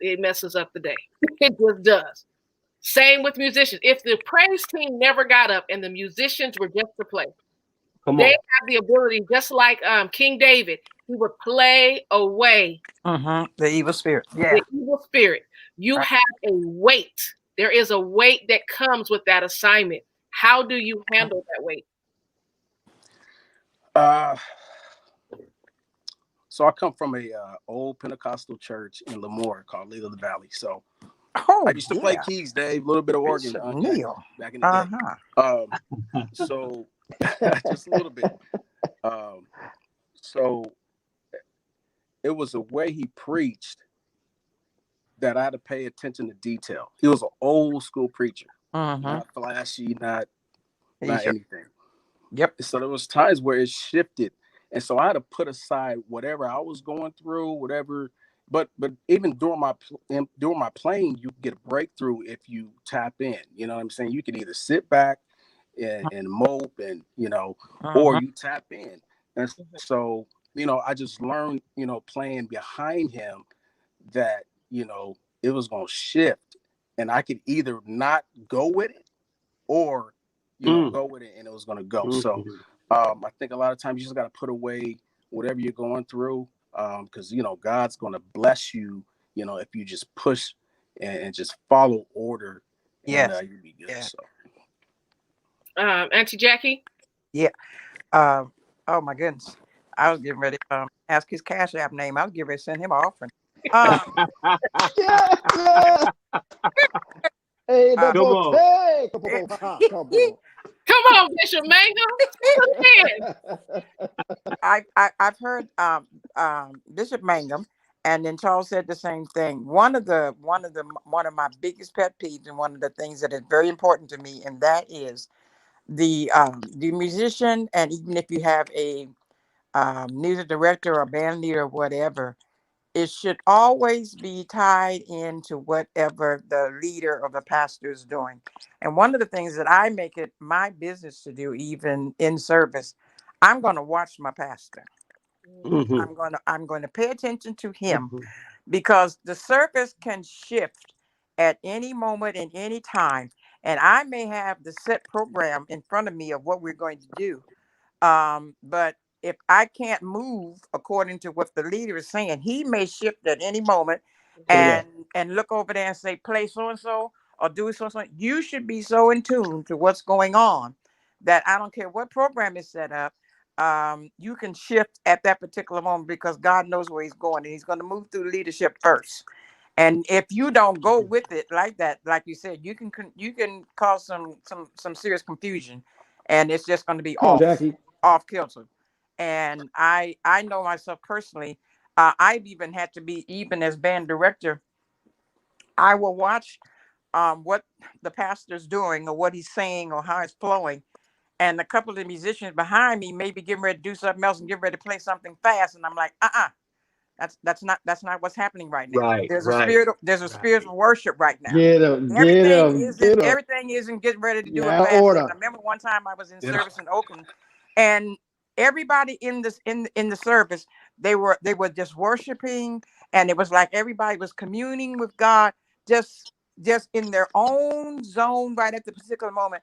it messes up the day. It just does. Same with musicians. If the praise team never got up and the musicians were just to play, they have the ability, just like King David, he would play away The evil spirit. Yeah. the evil spirit. You have a weight. There is a weight that comes with that assignment. How do you handle that weight? So I come from a old Pentecostal church in Lemoore called Lily of the Valley. So I used to play keys, Dave, a little bit of organ back in the day. So just a little bit. So it was a way he preached that I had to pay attention to detail. He was an old school preacher, not flashy, not anything. Yep. So there was times where it shifted, and so I had to put aside whatever I was going through, whatever. But even during my playing, you get a breakthrough if you tap in. You know what I'm saying? You can either sit back and mope, and or you tap in. And so I just learned playing behind him that it was going to shift, and I could either not go with it or go with it, and it was going to go. So I think a lot of times you just got to put away whatever you're going through, because God's going to bless you if you just push and just follow order. Yes. And you'll be good. Yeah. So Auntie Jackie? Yeah. Oh my goodness. I was getting ready to ask his Cash App name. I was getting ready to send him an offering. Um, Yeah, yeah. Hey, uh, Come double on. take. Come on, come on. Come on, Bishop Mangum. I've heard Bishop Mangum, and then Charles said the same thing. One of my biggest pet peeves, and one of the things that is very important to me, and that is the musician, and even if you have a music director or band leader or whatever, it should always be tied into whatever the leader or the pastor is doing. And one of the things that I make it my business to do, even in service, I'm going to watch my pastor. Hmm. I'm going to pay attention to him, Hmm. because the service can shift at any moment and any time, and I may have the set program in front of me of what we're going to do, but if I can't move according to what the leader is saying, he may shift at any moment Say that. and look over there and say, play so and so or do so and so. You should be so in tune to what's going on that I don't care what program is set up. You can shift at that particular moment, because God knows where he's going, and he's going to move through leadership first. And if you don't go Mhm. with it like that, like you said, you can cause some serious confusion, and it's just going to be Come on, Jackie. off kilter. And I know myself personally. I've even had to be, even as band director, I will watch what the pastor's doing or what he's saying or how it's flowing. And a couple of the musicians behind me may be getting ready to do something else and get ready to play something fast, and I'm like, that's not what's happening right now. Right, right, There's a spirit right. of worship right now. Get him, get Everything him, isn't get him. everything isn't getting ready to do You're it out of fast. order. I remember one time I was in You know, service in Oakland, and everybody in the service, they were just worshiping, and it was like everybody was communing with God, just just in their own zone right at the particular moment.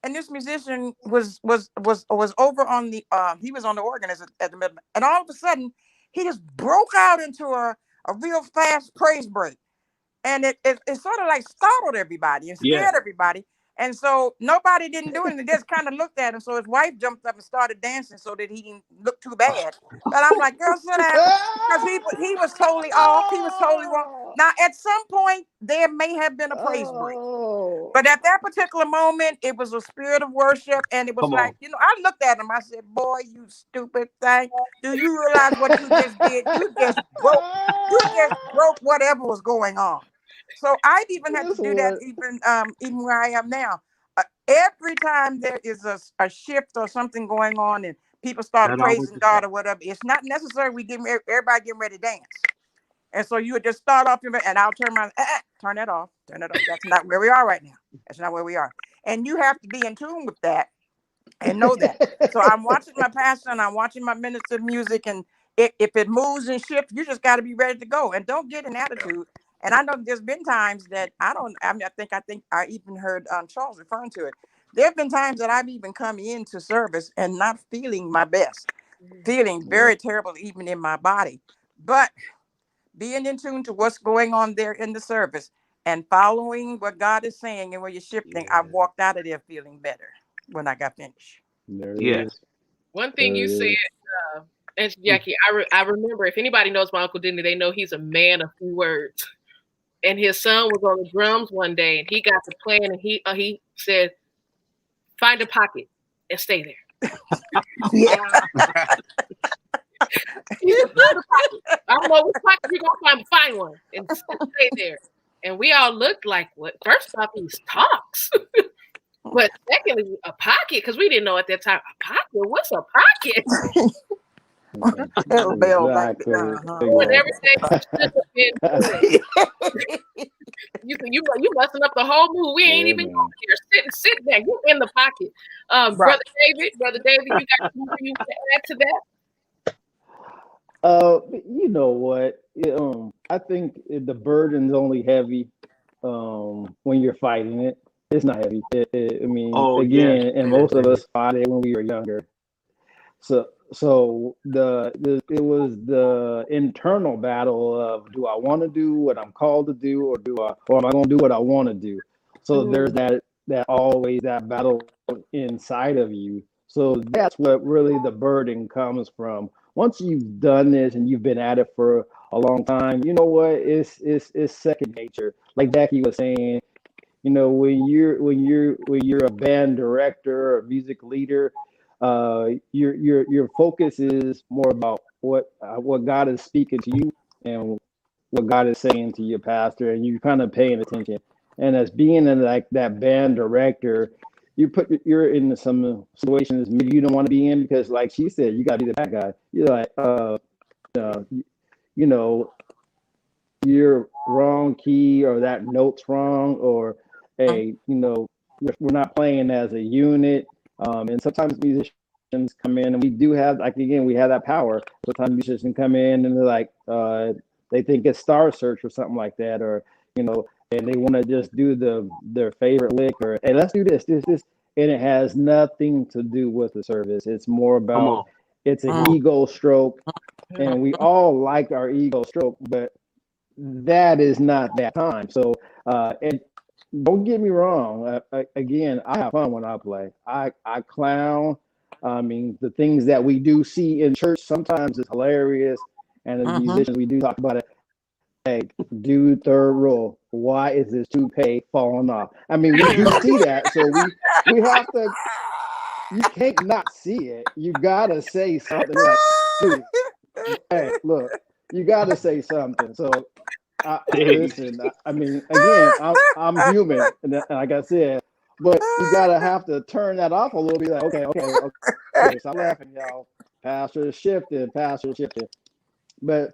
And this musician was over on the he was on the organ at the middle, and all of a sudden he just broke out into a real fast praise break, and it sort of like startled everybody and yeah, scared everybody. And so nobody didn't do anything. They just kind of looked at him. So his wife jumped up and started dancing so that he didn't look too bad. But I'm like, girl, sit down, because he was totally off. He was totally wrong. Now, at some point, there may have been a praise break. Oh, But at that particular moment, it was a spirit of worship. And it was come like, on. I looked at him. I said, boy, you stupid thing. Do you realize what you just did? You just broke whatever was going on. So I've even had to this do that, one. even where I am now. Every time there is a shift or something going on, and people start That always praising is God that. or whatever, it's not necessary we get everybody getting ready to dance. And so you would just start off, and I'll turn around, turn that off, turn that off. That's not where we are right now. That's not where we are. And you have to be in tune with that and know that. So I'm watching my pastor and I'm watching my minister of music, and if it moves and shifts, you just got to be ready to go, and don't get an attitude. And I know there's been times that I don't. I mean, I think I even heard Charles referring to it. There have been times that I've even come into service and not feeling my best, feeling Yeah, very terrible even in my body, but being in tune to what's going on there in the service and following what God is saying and where you're shifting, I Yeah. walked out of there feeling better when I got finished. there it Yes. is. One thing There you it said, is. and Mm. Jackie, I remember, if anybody knows my Uncle Denny, they know he's a man of few words. And his son was on the drums one day, and he got to playing, and he said, "Find a pocket and stay there." Yeah. He said, "Find a pocket. I don't know which pocket you're gonna find one, and stay there." And we all looked like, "What?" First off, he's talks, but secondly, a pocket, because we didn't know at that time, a pocket. What's a pocket? Little bell like Exactly. Doing Exactly. everything you should have been doing. You messing up the whole move. We ain't Yeah, even man. going there. Sit there. You in the pocket. right. Brother David, you got something you want to add to that? You know what? I think the burden's only heavy when you're fighting it. It's not heavy. I mean, Oh yes, again, and yes, most of it is. us fought it when we were younger. So it was the internal battle of, do I want to do what I'm called to do, or am I going to do what I want to do? So there's that always that battle inside of you. So that's what really the burden comes from. Once you've done this and you've been at it for a long time, you know what? It's second nature. Like Jackie was saying, when you're a band director or music leader, your focus is more about what God is speaking to you and what God is saying to your pastor, and you're kind of paying attention. And as being in like that band director, you're in some situations maybe you don't want to be in because, like she said, you got to be the bad guy. You're like, uh, you know, you're wrong key or that note's wrong or hey, we're not playing as a unit. And sometimes musicians come in and we do have like again we have that power. Sometimes musicians come in and they're like they think it's Star Search or something like that, or and they want to just do their favorite lick or hey, let's do this, and it has nothing to do with the service. It's more Come about on. it's an ego stroke, and we all like our ego stroke, but that is not that time. So, and don't get me wrong. Again, I have fun when I play. I clown. I mean, the things that we do see in church sometimes is hilarious, and as musicians, we do talk about it. Hey, do third rule. Why is this toupee falling off? I mean, we do see that, so we have to. You can't not see it. You gotta say something like, dude, hey, look, you gotta say something. So listen, I mean, again, I'm human, and like I said, but you gotta have to turn that off a little bit. Like, okay, stop laughing, y'all. Pastor is shifting. But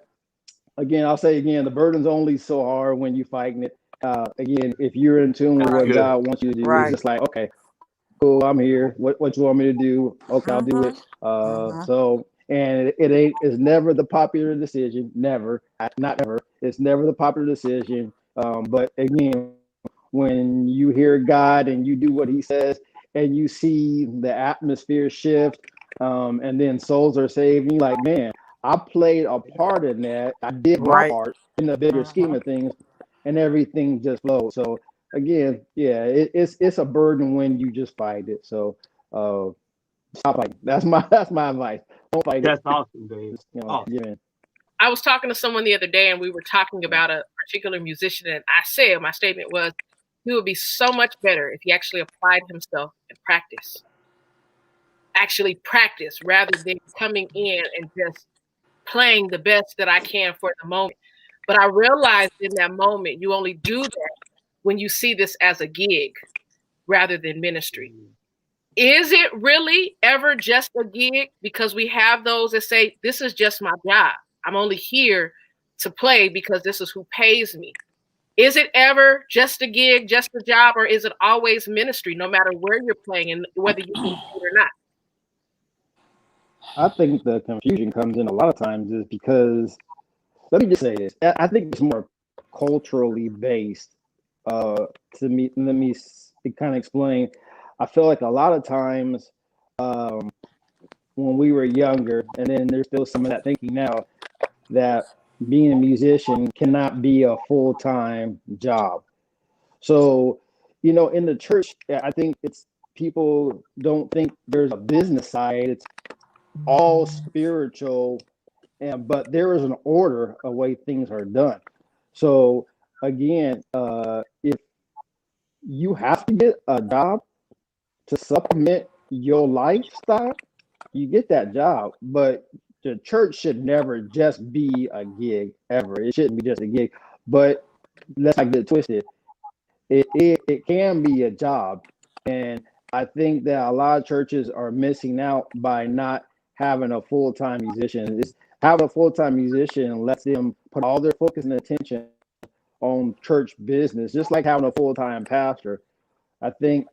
again, I'll say again, the burden's only so hard when you're fighting it. Again, if you're in tune with what God wants you to do, it's just like, okay, cool, I'm here. What you want me to do? Okay, I'll do it. So, and it's never the popular decision. Never, not ever. It's never the popular decision. But again, when you hear God and you do what He says, and you see the atmosphere shift, and then souls are saved, and you're like, man, I played a part in that. I did my part in the bigger scheme of things, and everything just flowed. So again, yeah, it's a burden when you just fight it. So stop fighting. That's my advice. Don't fight That's it. awesome, Dave. Awesome. Yeah. I was talking to someone the other day and we were talking about a particular musician, and I said my statement was he would be so much better if he actually applied himself and practice. Actually practice rather than coming in and just playing the best that I can for the moment. But I realized in that moment you only do that when you see this as a gig rather than ministry. Is it really ever just a gig? Because we have those that say, this is just my job. I'm only here to play because this is who pays me. Is it ever just a gig, just a job, or is it always ministry, no matter where you're playing and whether you can do it or not? I think the confusion comes in a lot of times is because, let me just say this. I think it's more culturally based. To me, let me kind of explain. I feel like a lot of times when we were younger, and then there's still some of that thinking now, that being a musician cannot be a full-time job. So, in the church, I think it's people don't think there's a business side. It's all spiritual, but there is an order of way things are done. So again, if you have to get a job to supplement your lifestyle, you get that job. But the church should never just be a gig ever. It shouldn't be just a gig. But let's not get twisted. It can be a job, and I think that a lot of churches are missing out by not having a full-time musician. Having a full-time musician lets them put all their focus and attention on church business, just like having a full-time pastor. I think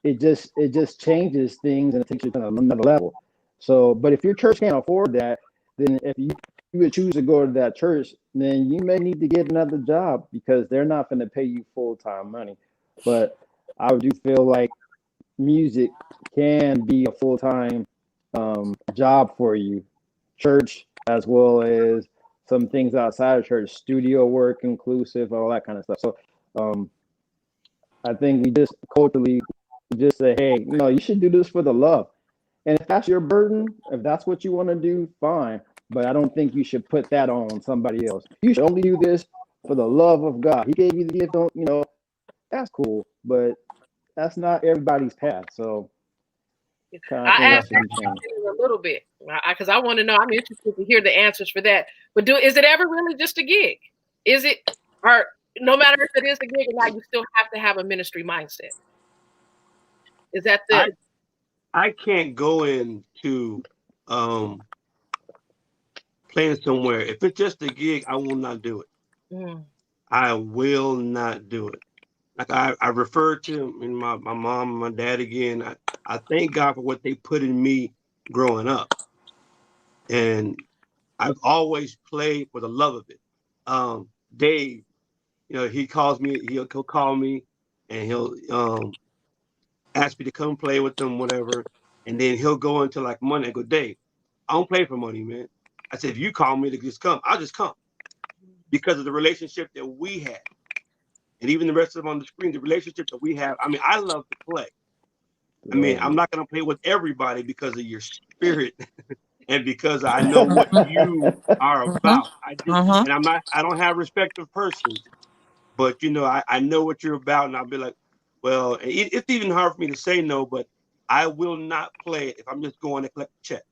it just changes things and it takes you to another level. So, but if your church can't afford that, then if you would choose to go to that church, then you may need to get another job because they're not going to pay you full-time money. But I do feel like music can be a full-time job for you, church as well as some things outside of church, studio work, inclusive, all that kind of stuff. So I think we just culturally just say, hey, you should do this for the love. And if that's your burden, if that's what you want to do, fine. But I don't think you should put that on somebody else. You should only do this for the love of God. He gave you the gift, don't, that's cool, but that's not everybody's path. So kind of I think that asked should be that changed. question a little bit because I want to know. I'm interested to hear the answers for that. But is it ever really just a gig? Is it, or no matter if it is a gig or not, you still have to have a ministry mindset? Is that the? I can't go into playing somewhere. If it's just a gig, I will not do it. Mm. I will not do it. Like I referred to my mom and my dad again. I thank God for what they put in me growing up. And I've always played for the love of it. Dave, he calls me, he'll call me and he'll ask me to come play with them, whatever. And then he'll go into like Monday and go, Dave, I don't play for money, man. I said, if you call me to just come, I'll just come because of the relationship that we had. And even the rest of them on the screen, the relationship that we have. I mean, I love to play. I mean, I'm not going to play with everybody because of your spirit and because I know what you are about. Uh-huh. And I don't have respect of persons, but I know what you're about. And I'll be like, well, it's even hard for me to say no, but I will not play it if I'm just going to collect a check.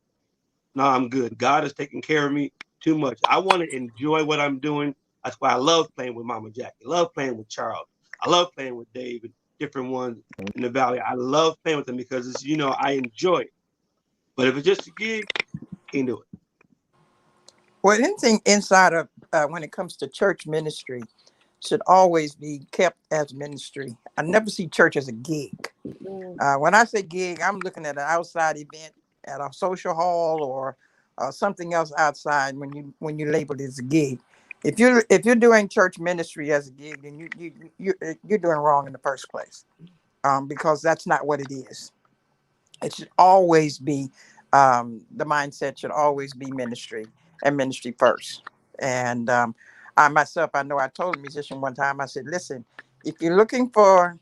No, I'm good. God is taking care of me too much. I want to enjoy what I'm doing. That's why I love playing with Mama Jackie. I love playing with Charles. I love playing with Dave and different ones in the Valley. I love playing with them because it's, I enjoy it. But if it's just a gig, can't do it. Well, anything inside of when it comes to church ministry should always be kept as ministry. I never see church as a gig. When I say gig, I'm looking at an outside event at a social hall or something else outside. When you label it as a gig, if you're doing church ministry as a gig, then you're doing wrong in the first place, because that's not what it is. It should always be the mindset should always be ministry and ministry first. And I myself, I know I told a musician one time, I said, listen, if you're looking for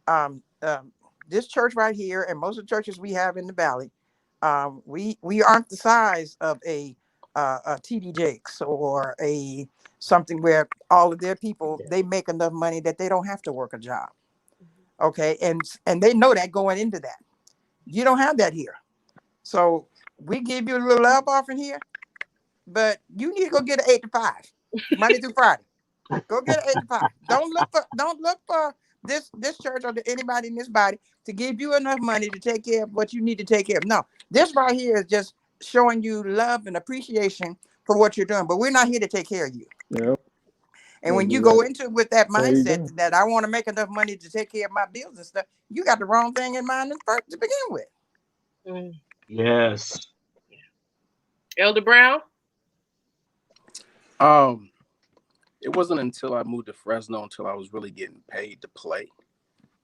um, um, this church right here, and most of the churches we have in the Valley, we aren't the size of a TD Jakes or a something where all of their people, they make enough money that they don't have to work a job. Okay, and they know that going into that. You don't have that here. So we give you a little love offering here, but you need to go get an 8 to 5, Monday through Friday. Go get an 8 to 5. Don't look for this church or anybody in this body to give you enough money to take care of what you need to take care of. No, this right here is just showing you love and appreciation for what you're doing. But we're not here to take care of you. Yep. And when you go into it with that mindset that I want to make enough money to take care of my bills and stuff, you got the wrong thing in mind first to begin with. Yes. Elder Brown? It wasn't until I moved to Fresno until I was really getting paid to play.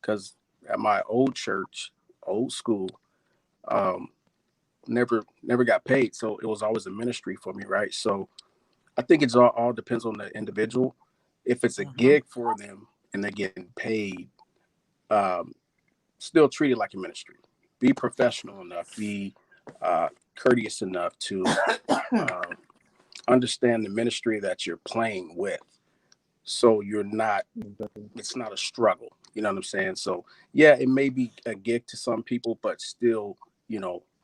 Because at my old church, old school, never got paid. So it was always a ministry for me, right? So I think it's all depends on the individual. If it's a gig for them and they're getting paid, still treat it like a ministry. Be professional enough, be courteous enough to understand the ministry that you're playing with. So it's not a struggle. You know what I'm saying? So yeah, it may be a gig to some people, but still,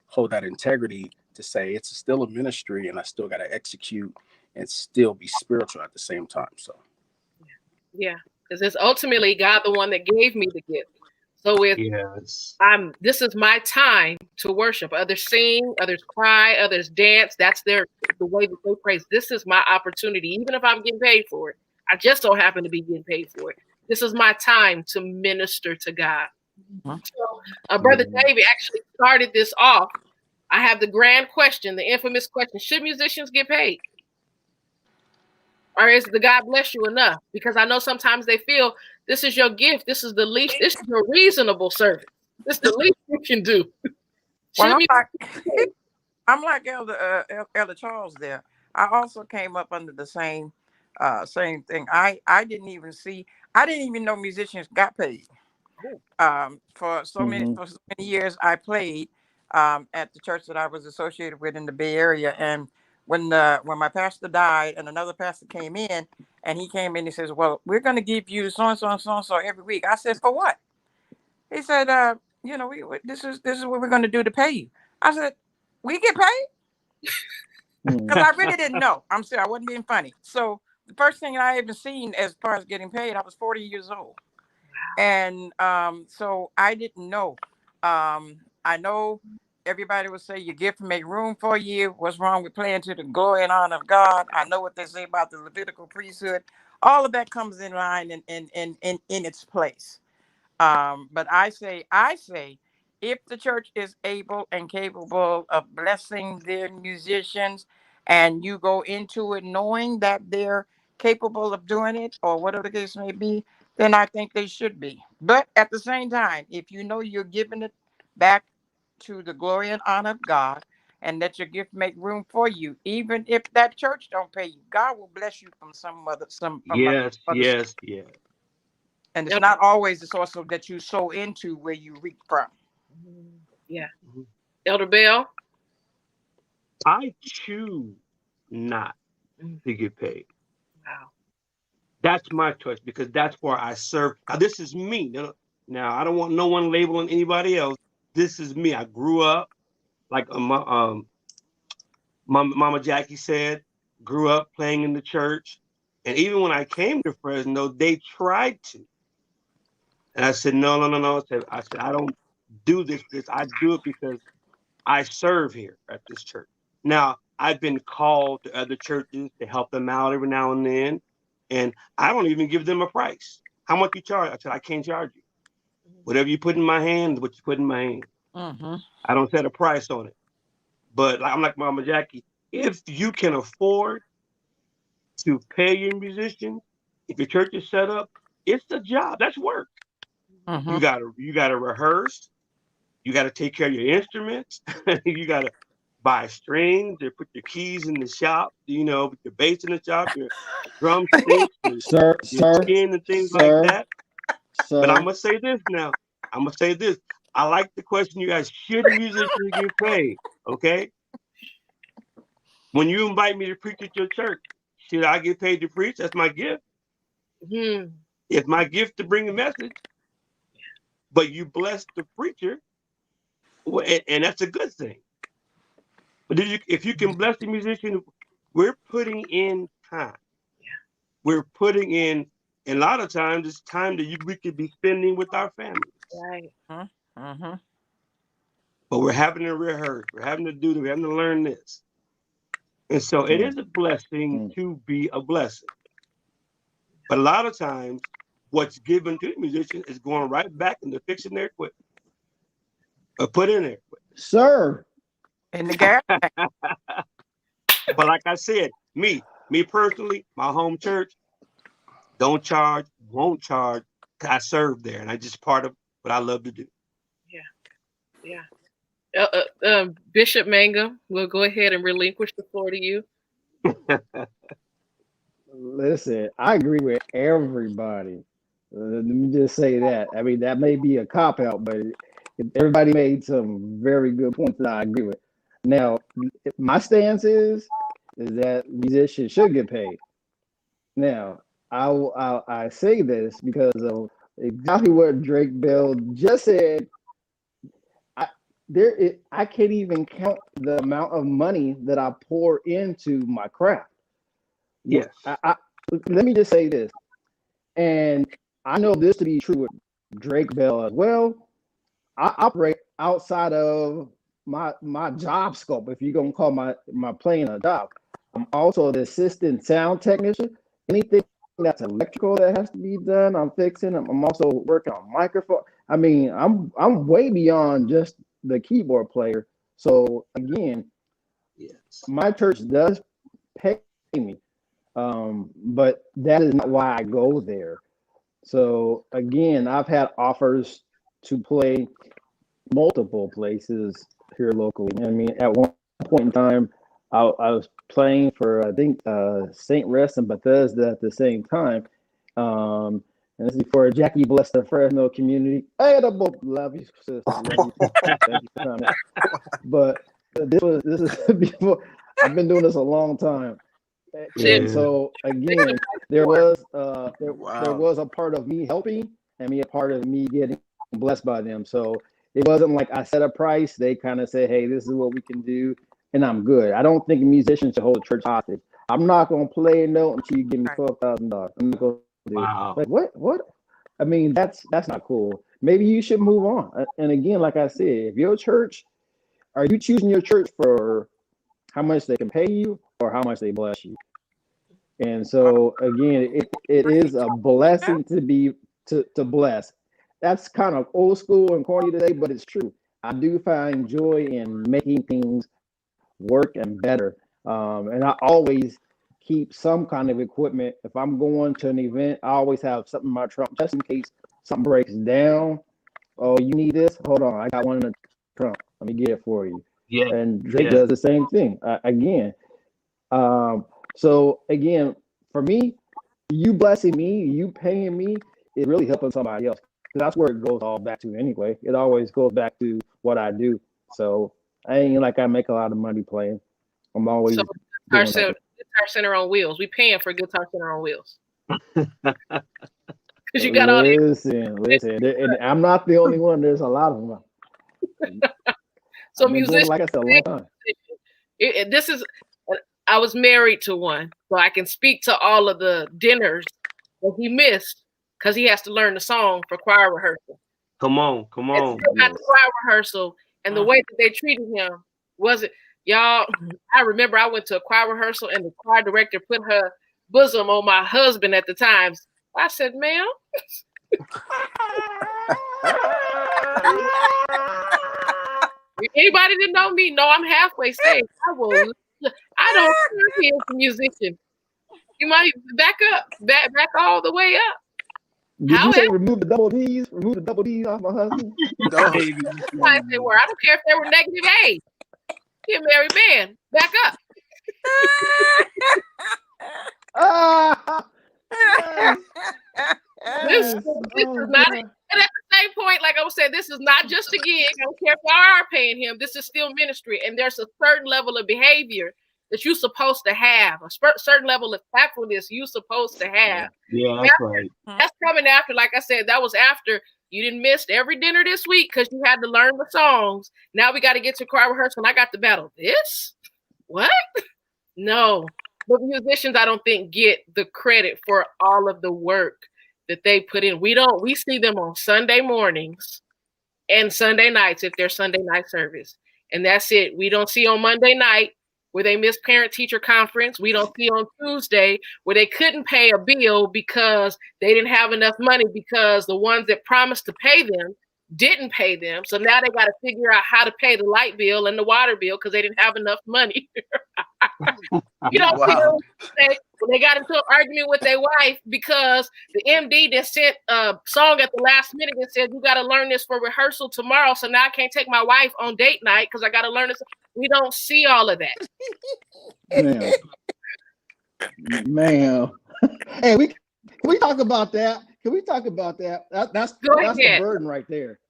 hold that integrity to say it's still a ministry and I still got to execute and still be spiritual at the same time. So yeah, because it's ultimately God, the one that gave me the gift. So this is my time to worship. Others sing, others cry, others dance. That's the way that they praise. This is my opportunity, even if I'm getting paid for it. I just don't happen to be getting paid for it. This is my time to minister to God. So, Brother David actually started this off. I have the grand question, the infamous question: should musicians get paid? Or is the God bless you enough? Because I know sometimes they feel this is your gift. This is the least. This is your reasonable service. This is the least you can do. Well, I'm like Elder Charles there. I also came up under the same thing. I didn't even know musicians got paid. For so many years I played. at the church that I was associated with in the Bay Area. And when my pastor died and another pastor came in, and he came in, he says, "Well, we're going to give you so and so and so and so every week." I said, "For what?" He said, this is what we're going to do to pay you." I said, "We get paid?" Because I really didn't know. I'm sorry, I wasn't being funny. So the first thing I ever seen as far as getting paid, I was 40 years old. And so I didn't know. I know everybody would say your gift make room for you. What's wrong with playing to the glory and honor of God? I know what they say about the Levitical priesthood. All of that comes in line in its place. But I say, if the church is able and capable of blessing their musicians, and you go into it knowing that they're capable of doing it, or whatever the case may be, then I think they should be. But at the same time, if you know you're giving it back to the glory and honor of God, and that your gift make room for you, even if that church don't pay you, God will bless you from some Yes, other. yes, yes. And it's not always the source of that you sow into where you reap from. Yeah. Elder Bell? I choose not to get paid. Wow. That's my choice because that's where I serve. Now, this is me. Now, I don't want no one labeling anybody else. This is me. I grew up, like Mama Jackie said, grew up playing in the church. And even when I came to Fresno, they tried to. And I said, no, no, no, no. I said, I don't do this. I do it because I serve here at this church. Now, I've been called to other churches to help them out every now and then. And I don't even give them a price. How much you charge? I said, I can't charge you. Whatever you put in my hand, what you put in my hand. Mm-hmm. I don't set a price on it. But I'm like Mama Jackie, if you can afford to pay your musicians, if your church is set up, it's a job. That's work. Mm-hmm. You gotta rehearse. You gotta take care of your instruments. You gotta buy strings or put your keys in the shop. Put your bass in the shop, your drumsticks, Sir, your sir, skin and things like sir, that. But I'm sir. gonna say this now. I'm gonna say this. I like the question you guys. Should musicians get paid? Okay. When you invite me to preach at your church, should I get paid to preach? That's my gift. Mm-hmm. It's my gift to bring a message. But you bless the preacher, and that's a good thing. But if you can bless the musician, we're putting in time. We're putting in, and a lot of times it's time that we could be spending with our families. Right. Mm-hmm. But we're having to rehearse. We're having to do this. We're having to learn this. And so it is a blessing to be a blessing. But a lot of times, what's given to the musician is going right back into fixing their equipment or put in their equipment. Sir. In the gas. But like I said, me personally, my home church, don't charge, won't charge. I serve there, and I just part of what I love to do. Yeah. Bishop Mangum, we'll go ahead and relinquish the floor to you. Listen, I agree with everybody. Let me just say that. I mean, that may be a cop out, but everybody made some very good points that I agree with. Now, my stance is that musicians should get paid. Now, I say this because of exactly what Drake Bell just said. I can't even count the amount of money that I pour into my craft. Yes. Let me just say this, and I know this to be true with Drake Bell as well. I operate outside of my job scope, if you're gonna call my playing a job. I'm also the assistant sound technician. Anything that's electrical that has to be done, I'm fixing. I'm also working on microphone. I mean, I'm way beyond just the keyboard player. So again, yes, my church does pay me, but that is not why I go there. So again, I've had offers to play multiple places here locally. I mean, at one point in time, I was playing for I think St. Rest and Bethesda at the same time, And this is before Jackie blessed the Fresno community. Hey, the both love you, sister. Love you. Thank you for coming. But this is before. I've been doing this a long time, and so again, there was a part of me helping and a part of me getting blessed by them. So it wasn't like I set a price. They kind of said, "Hey, this is what we can do," and I'm good. I don't think musicians should hold a church hostage. I'm not gonna play a note until you give me $12,000. I'm not gonna do Wow. it. Like what? I mean, that's not cool. Maybe you should move on. And again, like I said, if your church, are you choosing your church for how much they can pay you or how much they bless you? And so again, it is a blessing to bless. That's kind of old school and corny today, but it's true. I do find joy in making things work and better. And I always keep some kind of equipment. If I'm going to an event, I always have something in my trunk just in case something breaks down. Oh, you need this? Hold on, I got one in the trunk. Let me get it for you. Yeah. And Drake does the same thing again. So again, for me, you blessing me, you paying me, is really helping somebody else. That's where it goes all back to anyway. It always goes back to what I do. So I ain't like I make a lot of money playing. I'm always Guitar Center on wheels. We paying for Guitar Center on wheels. Because you got all these. Listen. And I'm not the only one. There's a lot of them. So musicians, like I said, a long time. I was married to one, so I can speak to all of the dinners that he missed because he has to learn the song for choir rehearsal. Come on. And still got the choir rehearsal, and the way that they treated him wasn't. Y'all, I remember I went to a choir rehearsal and the choir director put her bosom on my husband at the time. I said, "Ma'am." If anybody didn't know me, no, I'm halfway saved. I don't care if he is a musician. You might back all the way up. Did you say remove the double D's? Remove the double D's off my husband? I they were. I don't care if they were negative A. He a married man. Back up. This is not. And at the same point, like I was saying, this is not just a gig. I don't care if y'all are paying him. This is still ministry, and there's a certain level of behavior that you're supposed to have, a certain level of tactfulness you're supposed to have. Yeah, that's right. That's coming after, like I said, that was after you didn't miss every dinner this week because you had to learn the songs. Now we got to get to choir rehearsal, and I got to battle this? What? No. But musicians, I don't think, get the credit for all of the work that they put in. We see them on Sunday mornings and Sunday nights if they're Sunday night service. And that's it. We don't see on Monday night where they missed parent-teacher conference. We don't see on Tuesday where they couldn't pay a bill because they didn't have enough money because the ones that promised to pay them didn't pay them. So now they got to figure out how to pay the light bill and the water bill because they didn't have enough money. You know, when they got into an argument with their wife because the MD that sent a song at the last minute and said, "You got to learn this for rehearsal tomorrow. So now I can't take my wife on date night because I got to learn this." We don't see all of that. Man. Hey, can we talk about that? Can we talk about that? That's the burden right there.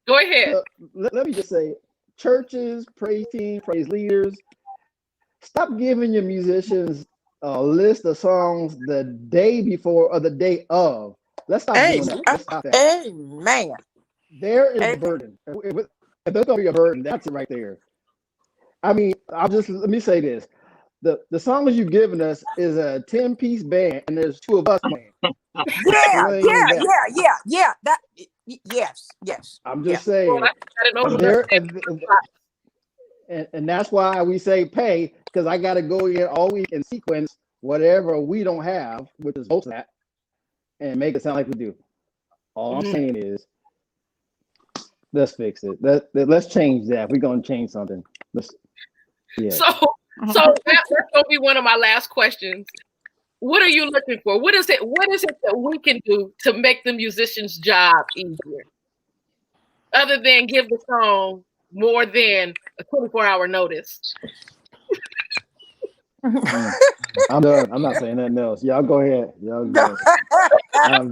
Go ahead. Let me just say, churches, praise teams, praise leaders, stop giving your musicians a list of songs the day before or the day of. Let's stop doing that. Let's stop that. Amen. There is a burden. If there's going to be a burden, that's it right there. I mean, let me say this. The songs you've given us is a 10-piece band, and there's two of us playing. Yeah. Yes. I'm just saying. And that's why we say pay, because I got to go in all week and sequence whatever we don't have, which is most of that, and make it sound like we do. All I'm saying is, let's fix it. Let's change that. We're going to change something. So that's going to be one of my last questions. What are you looking for? What is it that we can do to make the musician's job easier? Other than give the song more than a 24-hour notice. I'm done. I'm not saying nothing else. Y'all go ahead.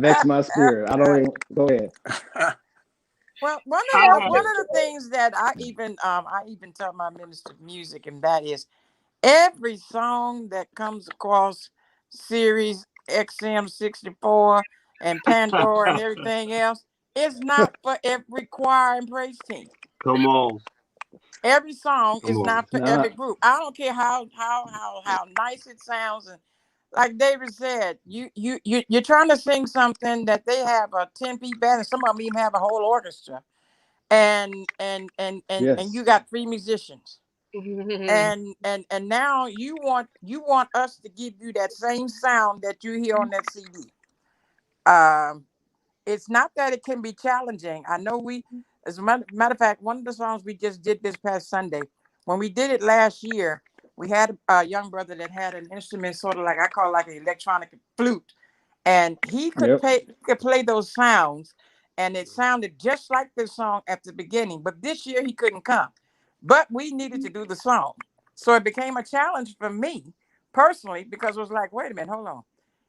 Vex my spirit. I don't even go ahead. Well, I one of the things that I even tell my minister of music, and that is every song that comes across Series XM64 and Pandora and everything else is not for every choir and praise team. come on, Every song come is on. not for every group. I don't care how nice it sounds, and like David said, you're trying to sing something that they have a 10-piece band, and some of them even have a whole orchestra, and you Yes. got 3 musicians, and now you want us to give you that same sound that you hear on that CD. Um, it's not that it can be challenging. I know as a matter of fact, one of the songs we just did this past Sunday, when we did it last year, we had a young brother that had an instrument, sort of like I call it like an electronic flute, and Yep. he could play those sounds, and it sounded just like the song at the beginning. But this year he couldn't come, but we needed to do the song, so it became a challenge for me personally because it was like, wait a minute, hold on,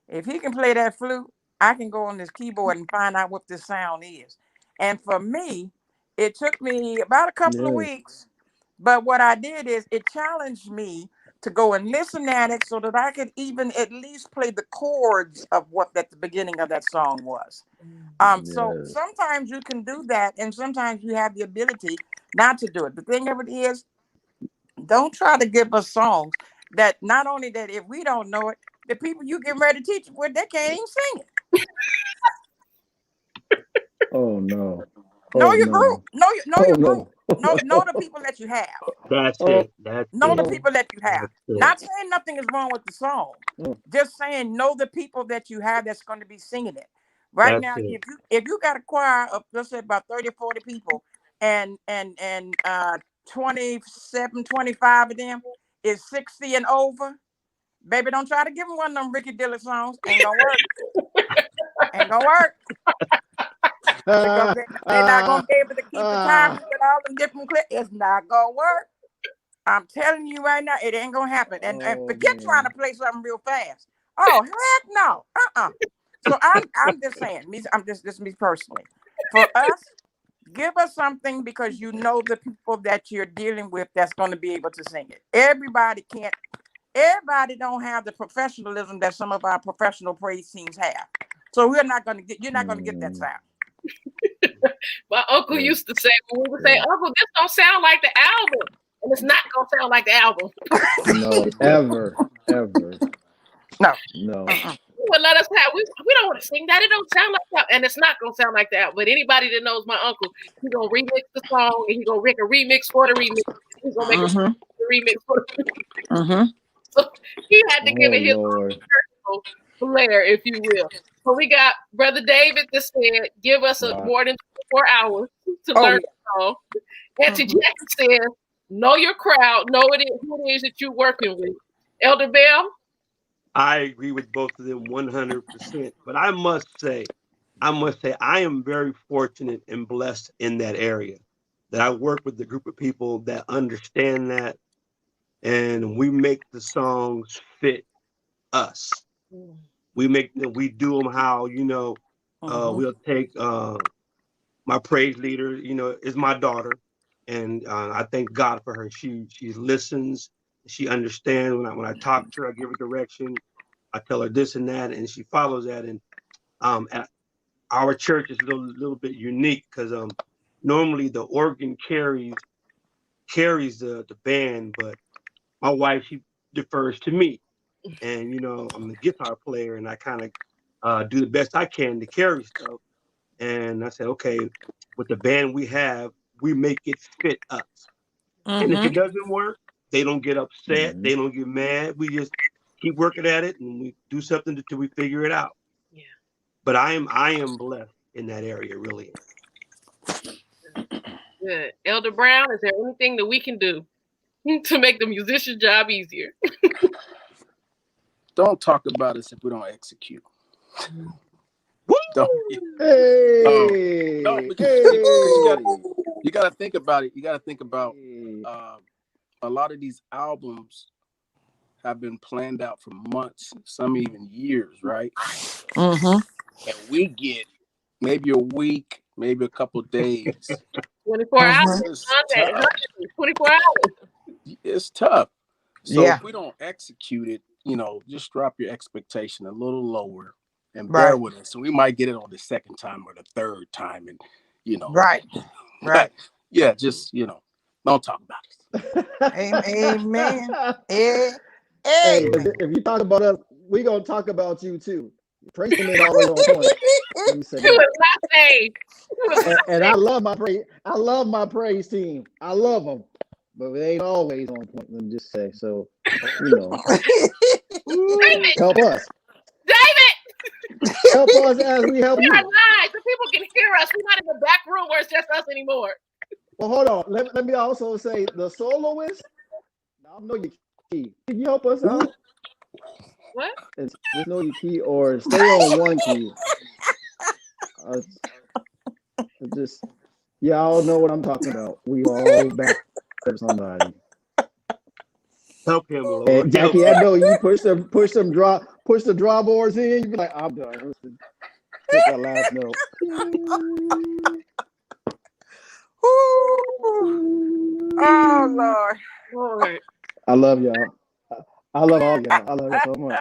if he can play that flute, I can go on this keyboard and find out what this sound is. And for me, it took me about a couple of Yes. weeks, but what I did is it challenged me to go and listen at it so that I could even at least play the chords of what at the beginning of that song was. So Yes. sometimes you can do that, and sometimes you have the ability not to do it. The thing of it is, don't try to give us songs that not only that if we don't know it, the people you get ready to teach it with, they can't even sing it. Oh no. Know Oh your group. no. Know Oh your group. no. Know the people that you have. That's Oh it. That's Know the it. no. people that you have. That's it. Not saying nothing is wrong with the song. Oh, Just saying know the people that you have that's going to be singing it. Right That's now, it. if you got a choir of let's say about 30 or 40 people and 27, 25 of them is 60 and over, baby, don't try to give them one of them Ricky Dillard songs. Ain't gonna work. Ain't gonna work. Because they're not gonna be able to keep the time ah, with all them different clips. It's not gonna work. I'm telling you right now, it ain't gonna happen. And oh forget trying man. to play something real fast. Oh heck no. So I'm just saying, this me personally. For us, give us something because you know the people that you're dealing with that's gonna be able to sing it. Everybody don't have the professionalism that some of our professional praise teams have. So you're not gonna get that Mm, sound. My uncle yeah. used to say when we would say, Yeah. "Uncle, this don't sound like the album," and it's not gonna sound like the album. No, ever, ever. No. No. Mm-mm. He would let us have. We don't want to sing that. It don't sound like that, and it's not gonna sound like that. But anybody that knows my uncle, he gonna remix the song, and he gonna make a remix for the remix. He's gonna make a Mm-hmm. remix for the remix. Mm-hmm. So he had to give Oh it his Lord. own personal flair, if you will. So we got Brother David that said, "Give us Wow. more than 4 hours to Oh learn yeah. the song." Auntie Mm-hmm. Jackie says, "Know your crowd. Know who it is that you're working with." Elder Bell. I agree with both of them 100%. But I must say, I am very fortunate and blessed in that area that I work with a group of people that understand that, and we make the songs fit us. We do them how Mm-hmm. we'll take my praise leader. Is my daughter, and I thank God for her. She listens, she understands when I talk to her. I give her direction. I tell her this and that, and she follows that. And our church is a little bit unique because normally the organ carries the band, but my wife, she defers to me, and I'm the guitar player, and I kind of do the best I can to carry stuff. And I said, okay, with the band we have, we make it fit us. And if Mm-hmm. it doesn't work, they don't get upset, Hmm. they don't get mad. We just keep working at it, and we do something until we figure it out. Yeah. But I am blessed in that area, really. Good. Elder Brown, is there anything that we can do to make the musician job easier? Don't talk about us if we don't execute. Woo! Don't. Um, no, Hey, because hey, you got to think about it. You got to think about hey. uh, a lot of these albums have been planned out for months, some even years, right? Mm-hmm. and we get maybe a week, maybe a couple of days. 24 hours. It's tough. 24 hours. It's tough. So Yeah. if we don't execute it, just drop your expectation a little lower and bear Right. with us. So we might get it on the second time or the third time, and Right. Right. yeah, just don't talk about it. Amen. Hey, Amen. if you talk about us, we gonna talk about you too. Praise team ain't always on point. Let me say He was that. not saved. He was not And I saved. love my praise. I love my praise team. I love them, but they ain't always on point. Let me just say. So, David, help us. David, Help us as we help we are you. live. The people can hear us. We're not in the back room where it's just us anymore. Well, hold on. Let me also say the soloist. I know your key. Can you help us out? What? Just know your key or stay on one key. Just y'all know what I'm talking about. We all back for somebody. Help him, Lord. And Jackie, I know you push the drawboards in. You be like, I'm done. Hit that last note. Oh Lord. I love y'all. I love all y'all. I love y'all so much.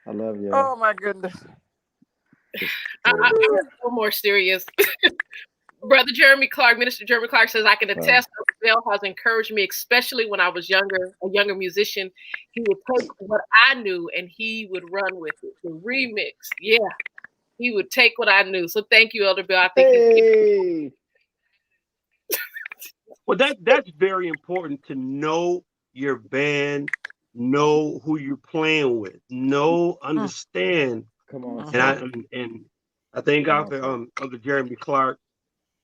I love y'all. Oh my goodness. I'm one more serious. Brother Jeremy Clark, Minister Jeremy Clark says, I can attest Bell has encouraged me, especially when I was a younger musician. He would take what I knew and he would run with it. The remix, yeah. He would take what I knew. So thank you, Elder Bell. I think Well, that's very important to know your band, know who you're playing with, understand. Come on, And I thank God for Uncle Jeremy Clark.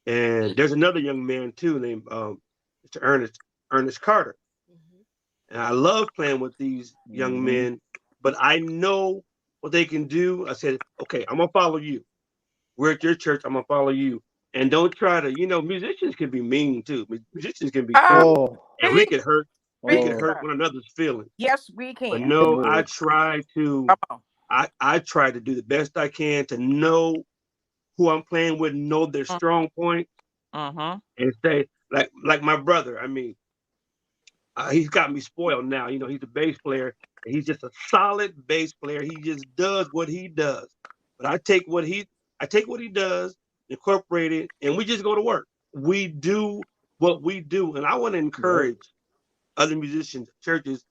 And there's another young man too named Mr. Ernest Carter. And I love playing with these young men, but I know what they can do. I said, okay, I'm gonna follow you. We're at your church, I'm gonna follow you. And don't try to, musicians can be mean too. Musicians can be cruel. And we can hurt one another's feelings. Yes, we can. But no, I try to do the best I can to know who I'm playing with, know their strong points, and say, like my brother. I mean, he's got me spoiled now. He's a bass player. And he's just a solid bass player. He just does what he does. But I take what he does, incorporate it, and we just go to work. We do what we do, and I want to encourage other musicians, churches,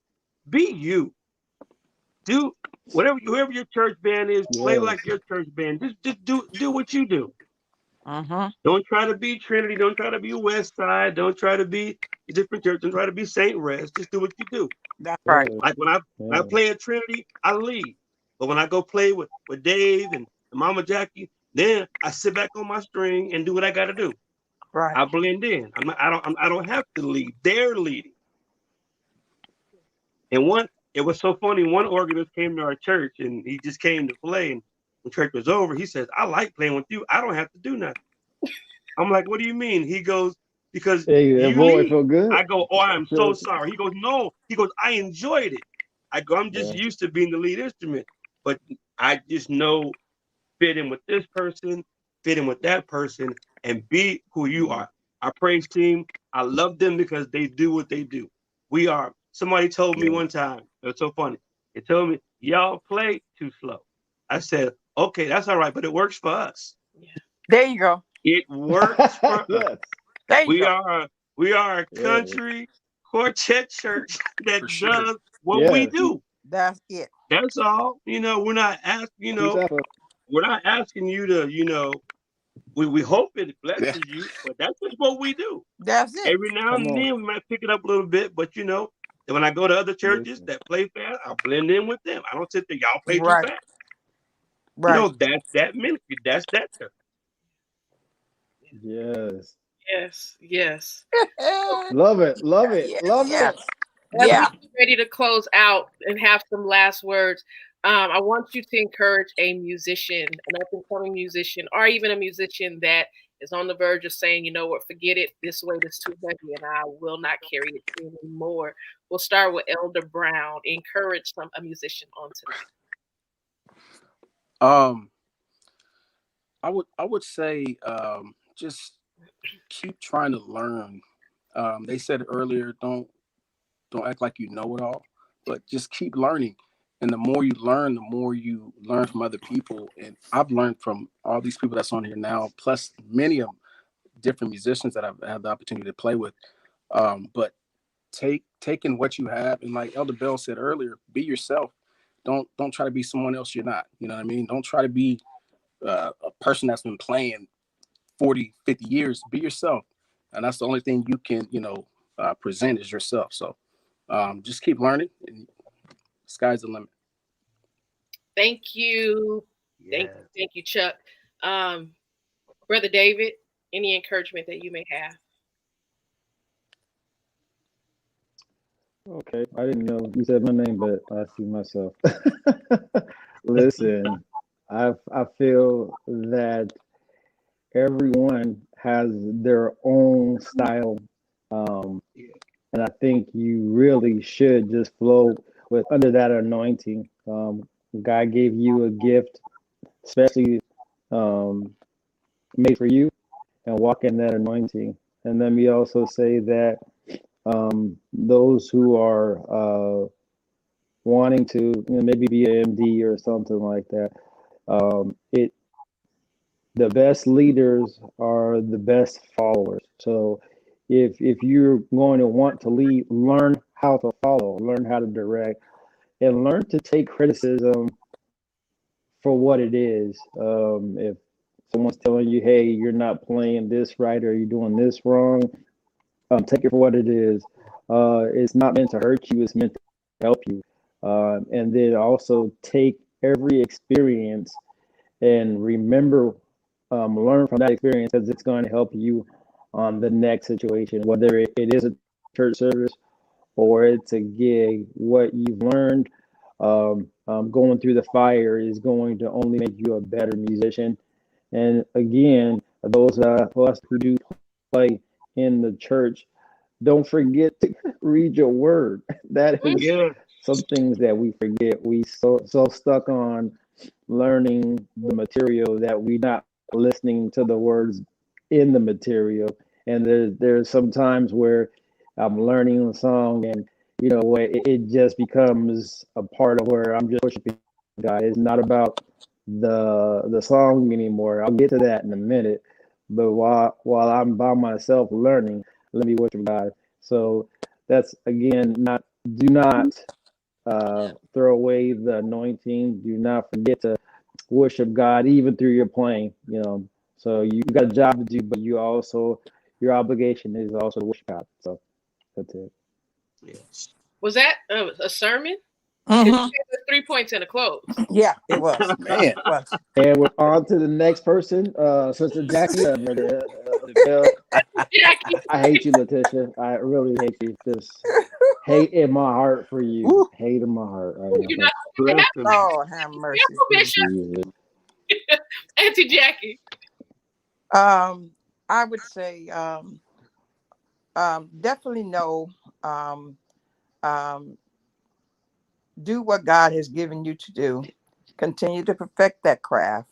be you. Do whoever your church band is, play like your church band. Just do what you do. Don't try to be Trinity. Don't try to be West Side. Don't try to be a different church. Don't try to be St. Res. Just do what you do. That's right. Like when I play at Trinity, I lead. But when I go play with Dave and Mama Jackie, then I sit back on my string and do what I got to do. Right. I blend in. I don't have to lead. They're leading. And it was so funny. One organist came to our church and he just came to play. And when church was over, he says, "I like playing with you. I don't have to do nothing." I'm like, "What do you mean?" He goes, "Because that you boy lead." feel good. I go, "Oh, I'm so sorry." He goes, "No." He goes, "I enjoyed it." I go, "I'm just used to being the lead instrument, but I just know fit in with this person, fit in with that person, and be who you are." Our praise team, I love them because they do what they do. Somebody told me one time, it was so funny. They told me, "Y'all play too slow." I said, "Okay, that's all right, but it works for us." There you go. It works for us. There you We are a country quartet church that does what we do. That's it. That's all. We're not asking, we're not asking you to, we hope it blesses you, but that's just what we do. That's it. Every now and then we might pick it up a little bit, but when I go to other churches that play fast, I'll blend in with them. I don't sit there, y'all play too fast. Right. That's that ministry. That's that church. Yes. Yes. Love it. Love it. Love it. As we get ready to close out and have some last words, I want you to encourage a musician, an up-and-coming musician, or even a musician that is on the verge of saying, "You know what, forget it. This weight is too heavy and I will not carry it anymore." We'll start with Elder Brown. Encourage a musician on tonight. I would say just keep trying to learn. They said earlier, don't act like you know it all, but just keep learning. And the more you learn, the more you learn from other people. And I've learned from all these people that's on here now, plus many of different musicians that I've had the opportunity to play with. But taking what you have, and like Elder Bell said earlier, be yourself. Don't try to be someone else you're not. You know what I mean? Don't try to be a person that's been playing 40, 50 years. Be yourself, and that's the only thing you can present is yourself. So just keep learning, and sky's the limit. Thank you. Yeah. Thank you, Chuck. Um, Brother David, any encouragement that you may have? Okay, I didn't know you said my name, but I see myself. Listen, I feel that everyone has their own style, um, Yeah. and I think you really should just flow with under that anointing. God gave you a gift, especially um, made for you, and walk in that anointing. And let me also say that those who are wanting to maybe be an MD or something like that, it the best leaders are the best followers. So if you're going to want to lead, learn how to follow, learn how to direct, and learn to take criticism for what it is. If someone's telling you, hey, you're not playing this right or you're doing this wrong, take it for what it is. It's not meant to hurt you, it's meant to help you. And then also take every experience and remember, learn from that experience because it's going to help you on the next situation, whether it is a church service or it's a gig. What you've learned going through the fire is going to only make you a better musician. And again, those of us who do play in the church, don't forget to read your word. That is Yeah. some things that we forget. We so stuck on learning the material that we not listening to the words in the material. And there's some times where I'm learning a song and it just becomes a part of where I'm just worshiping God. It's not about the song anymore. I'll get to that in a minute. But while I'm by myself learning, let me worship God. So that's again not do not throw away the anointing. Do not forget to worship God even through your playing. So you got a job to do, but you also your obligation is also to worship God. So that's it. Yes. Was that a sermon? Because Hmm. 3 points and a close. Yeah, it was. Man, It was. And we're on to the next person, Sister Jackie. Bill. Jackie, I hate you, Letitia. I really hate you. Just hate in my heart for you. Woo. Hate in my heart right you're now. not supposed to Bless have him. Lord have mercy. careful, Bishop. Jesus. Auntie Jackie. Um, I would say definitely no. Um, um, do what God has given you to do. Continue to perfect that craft.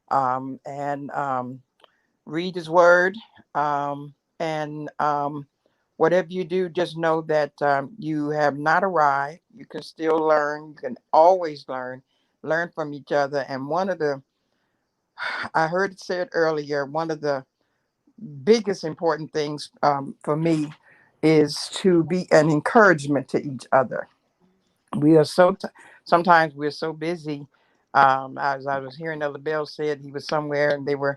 And read His Word. And whatever you do, just know that you have not arrived. You can still learn. You can always learn from each other. And I heard it said earlier, one of the biggest important things for me is to be an encouragement to each other. We are sometimes we're so busy. As I was hearing Elder Bell said, he was somewhere and they were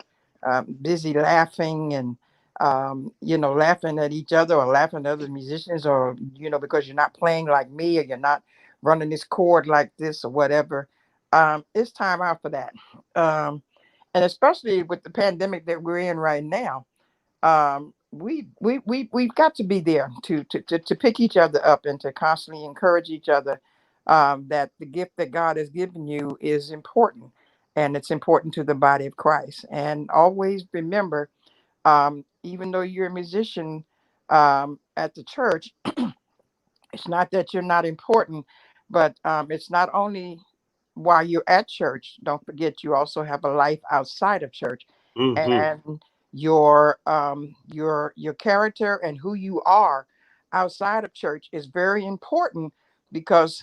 busy laughing and laughing at each other or laughing at other musicians, or because you're not playing like me or you're not running this chord like this or whatever. It's time out for that. And especially with the pandemic that we're in right now, we've got to be there to pick each other up and to constantly encourage each other, that the gift that God has given you is important, and it's important to the body of Christ. And always remember, even though you're a musician at the church, it's not that you're not important, but it's not only while you're at church, don't forget you also have a life outside of church, Mm-hmm. and your character and who you are outside of church is very important, because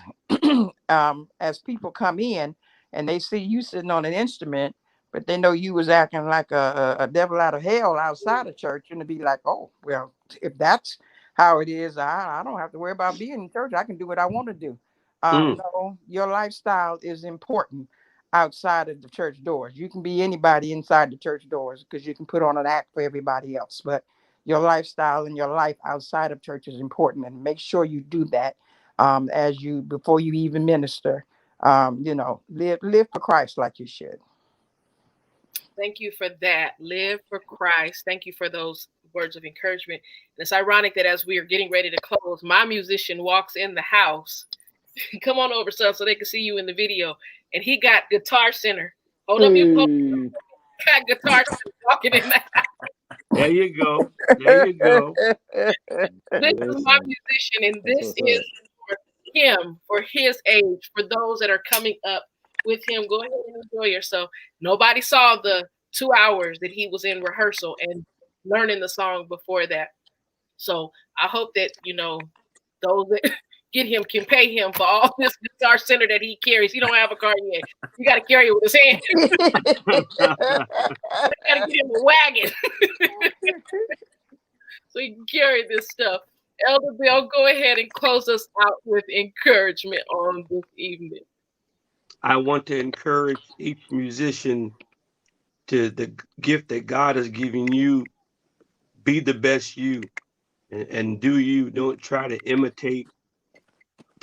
as people come in and they see you sitting on an instrument, but they know you was acting like a devil out of hell outside of church, and to be like, oh well, if that's how it is, I don't have to worry about being in church. I can do what I want to do. Mm. No, your lifestyle is important outside of the church doors. You can be anybody inside the church doors because you can put on an act for everybody else. But your lifestyle and your life outside of church is important, and make sure you do that as you before you even minister. Live for Christ like you should. Thank you for that. Live for Christ. Thank you for those words of encouragement. And it's ironic that as we are getting ready to close, my musician walks in the house. Come on over, son, so they can see you in the video. And he got Guitar Center. Hold up your post. Hey, Got Guitar Center walking in the house. There you go. There you go. This is my listen, musician, and that's this what's is up. for him, for his age, for those that are coming up with him. Go ahead and enjoy yourself. Nobody saw the 2 hours that he was in rehearsal and learning the song before that. So I hope that those that get him can pay him for all this Guitar Center that he carries. He don't have a car yet. You got to carry it with his hand. Got to get him a wagon so he can carry this stuff. Elder Bill, go ahead and close us out with encouragement on this evening. I want to encourage each musician to the gift that God has given you. Be the best you, and do you. Don't try to imitate.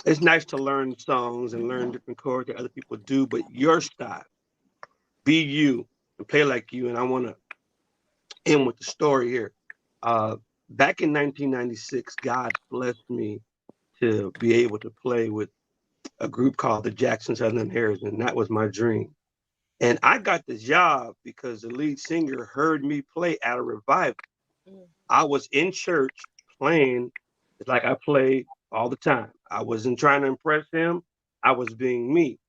It's nice to learn songs and learn different chords that other people do, but your style, be you and play like you. And I want to end with the story here. Back in 1996, God blessed me to be able to play with a group called the Jackson Southern Harris, and that was my dream. And I got the job because the lead singer heard me play at a revival. I was in church playing like I play all the time. I wasn't trying to impress him. I was being me.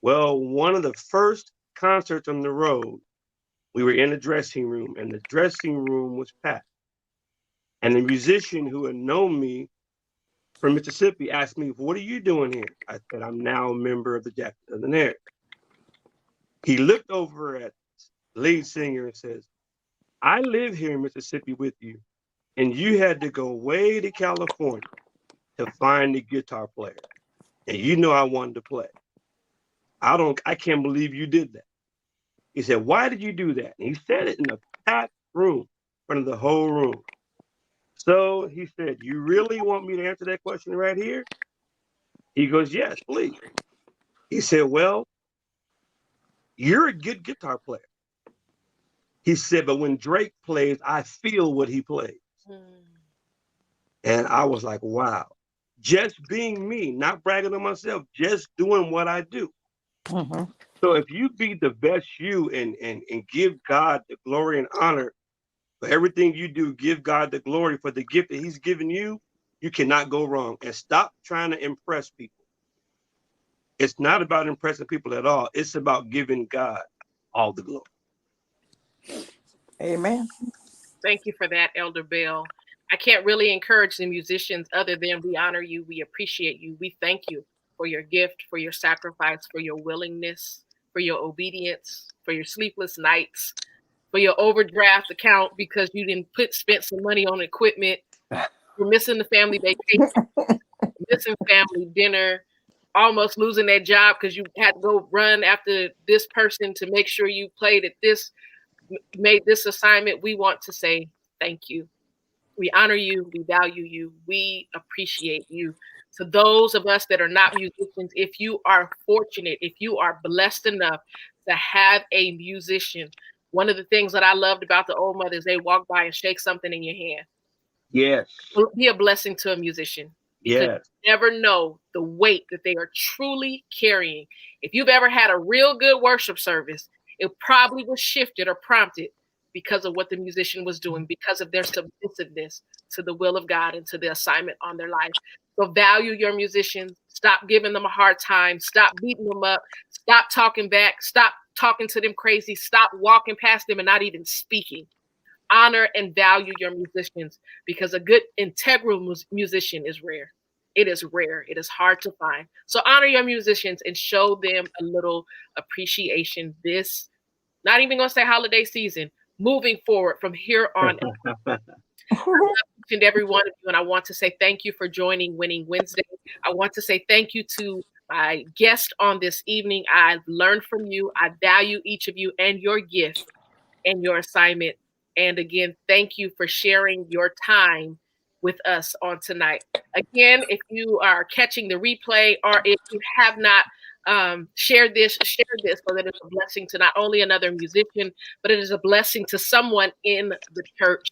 Well, one of the first concerts on the road, we were in the dressing room, and the dressing room was packed. And the musician who had known me from Mississippi asked me, "What are you doing here?" I said, "I'm now a member of the Jackson Southern Harris." He looked over at the lead singer and says, "I live here in Mississippi with you, and you had to go way to California to find a guitar player. And you know I wanted to play. I can't believe you did that." He said, "Why did you do that?" And he said it in a packed room, in front of the whole room. So he said, "You really want me to answer that question right here?" He goes, "Yes, please." He said, "Well, you're a good guitar player." He said, "But when Drake plays, I feel what he plays." And I was like, wow. Just being me, not bragging on myself, just doing what I do. Mhm. So if you be the best you and give God the glory and honor for everything you do, give God the glory for the gift that he's given you, you cannot go wrong. And stop trying to impress people. It's not about impressing people at all. It's about giving God all the glory. Amen. Thank you for that, Elder Bell. I can't really encourage the musicians other than we honor you, we appreciate you, we thank you for your gift, for your sacrifice, for your willingness, for your obedience, for your sleepless nights, for your overdraft account because you didn't spent some money on equipment. You're missing the family vacation, missing family dinner, almost losing that job because you had to go run after this person to make sure you played at this, made this assignment. We want to say thank you. We honor you. We value you. We appreciate you. To those of us that are not musicians, if you are fortunate, if you are blessed enough to have a musician, one of the things that I loved about the old mothers, they walk by and shake something in your hand. Yes. Be a blessing to a musician because Yes. you never know the weight that they are truly carrying. If you've ever had a real good worship service, it probably was shifted or prompted because of what the musician was doing, because of their submissiveness to the will of God and to the assignment on their life. So value your musicians. Stop giving them a hard time. Stop beating them up. Stop talking back. Stop talking to them crazy. Stop walking past them and not even speaking. Honor and value your musicians, because a good integral musician is rare. It is rare. It is hard to find. So honor your musicians and show them a little appreciation this, not even going to say holiday season, moving forward from here on. I love each and every one of you, and I want to say thank you for joining Winning Wednesday. I want to say thank you to my guest on this evening. I've learned from you. I value each of you and your gift and your assignment. And again, thank you for sharing your time with us on tonight. Again, if you are catching the replay, or if you have not share this so that it's a blessing to not only another musician, but it is a blessing to someone in the church.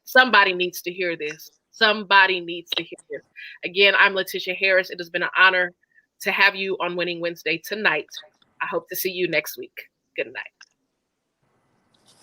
Somebody needs to hear this. Somebody needs to hear this. Again, I'm Letitia Harris. It has been an honor to have you on Winning Wednesday tonight. I hope to see you next week. Good night.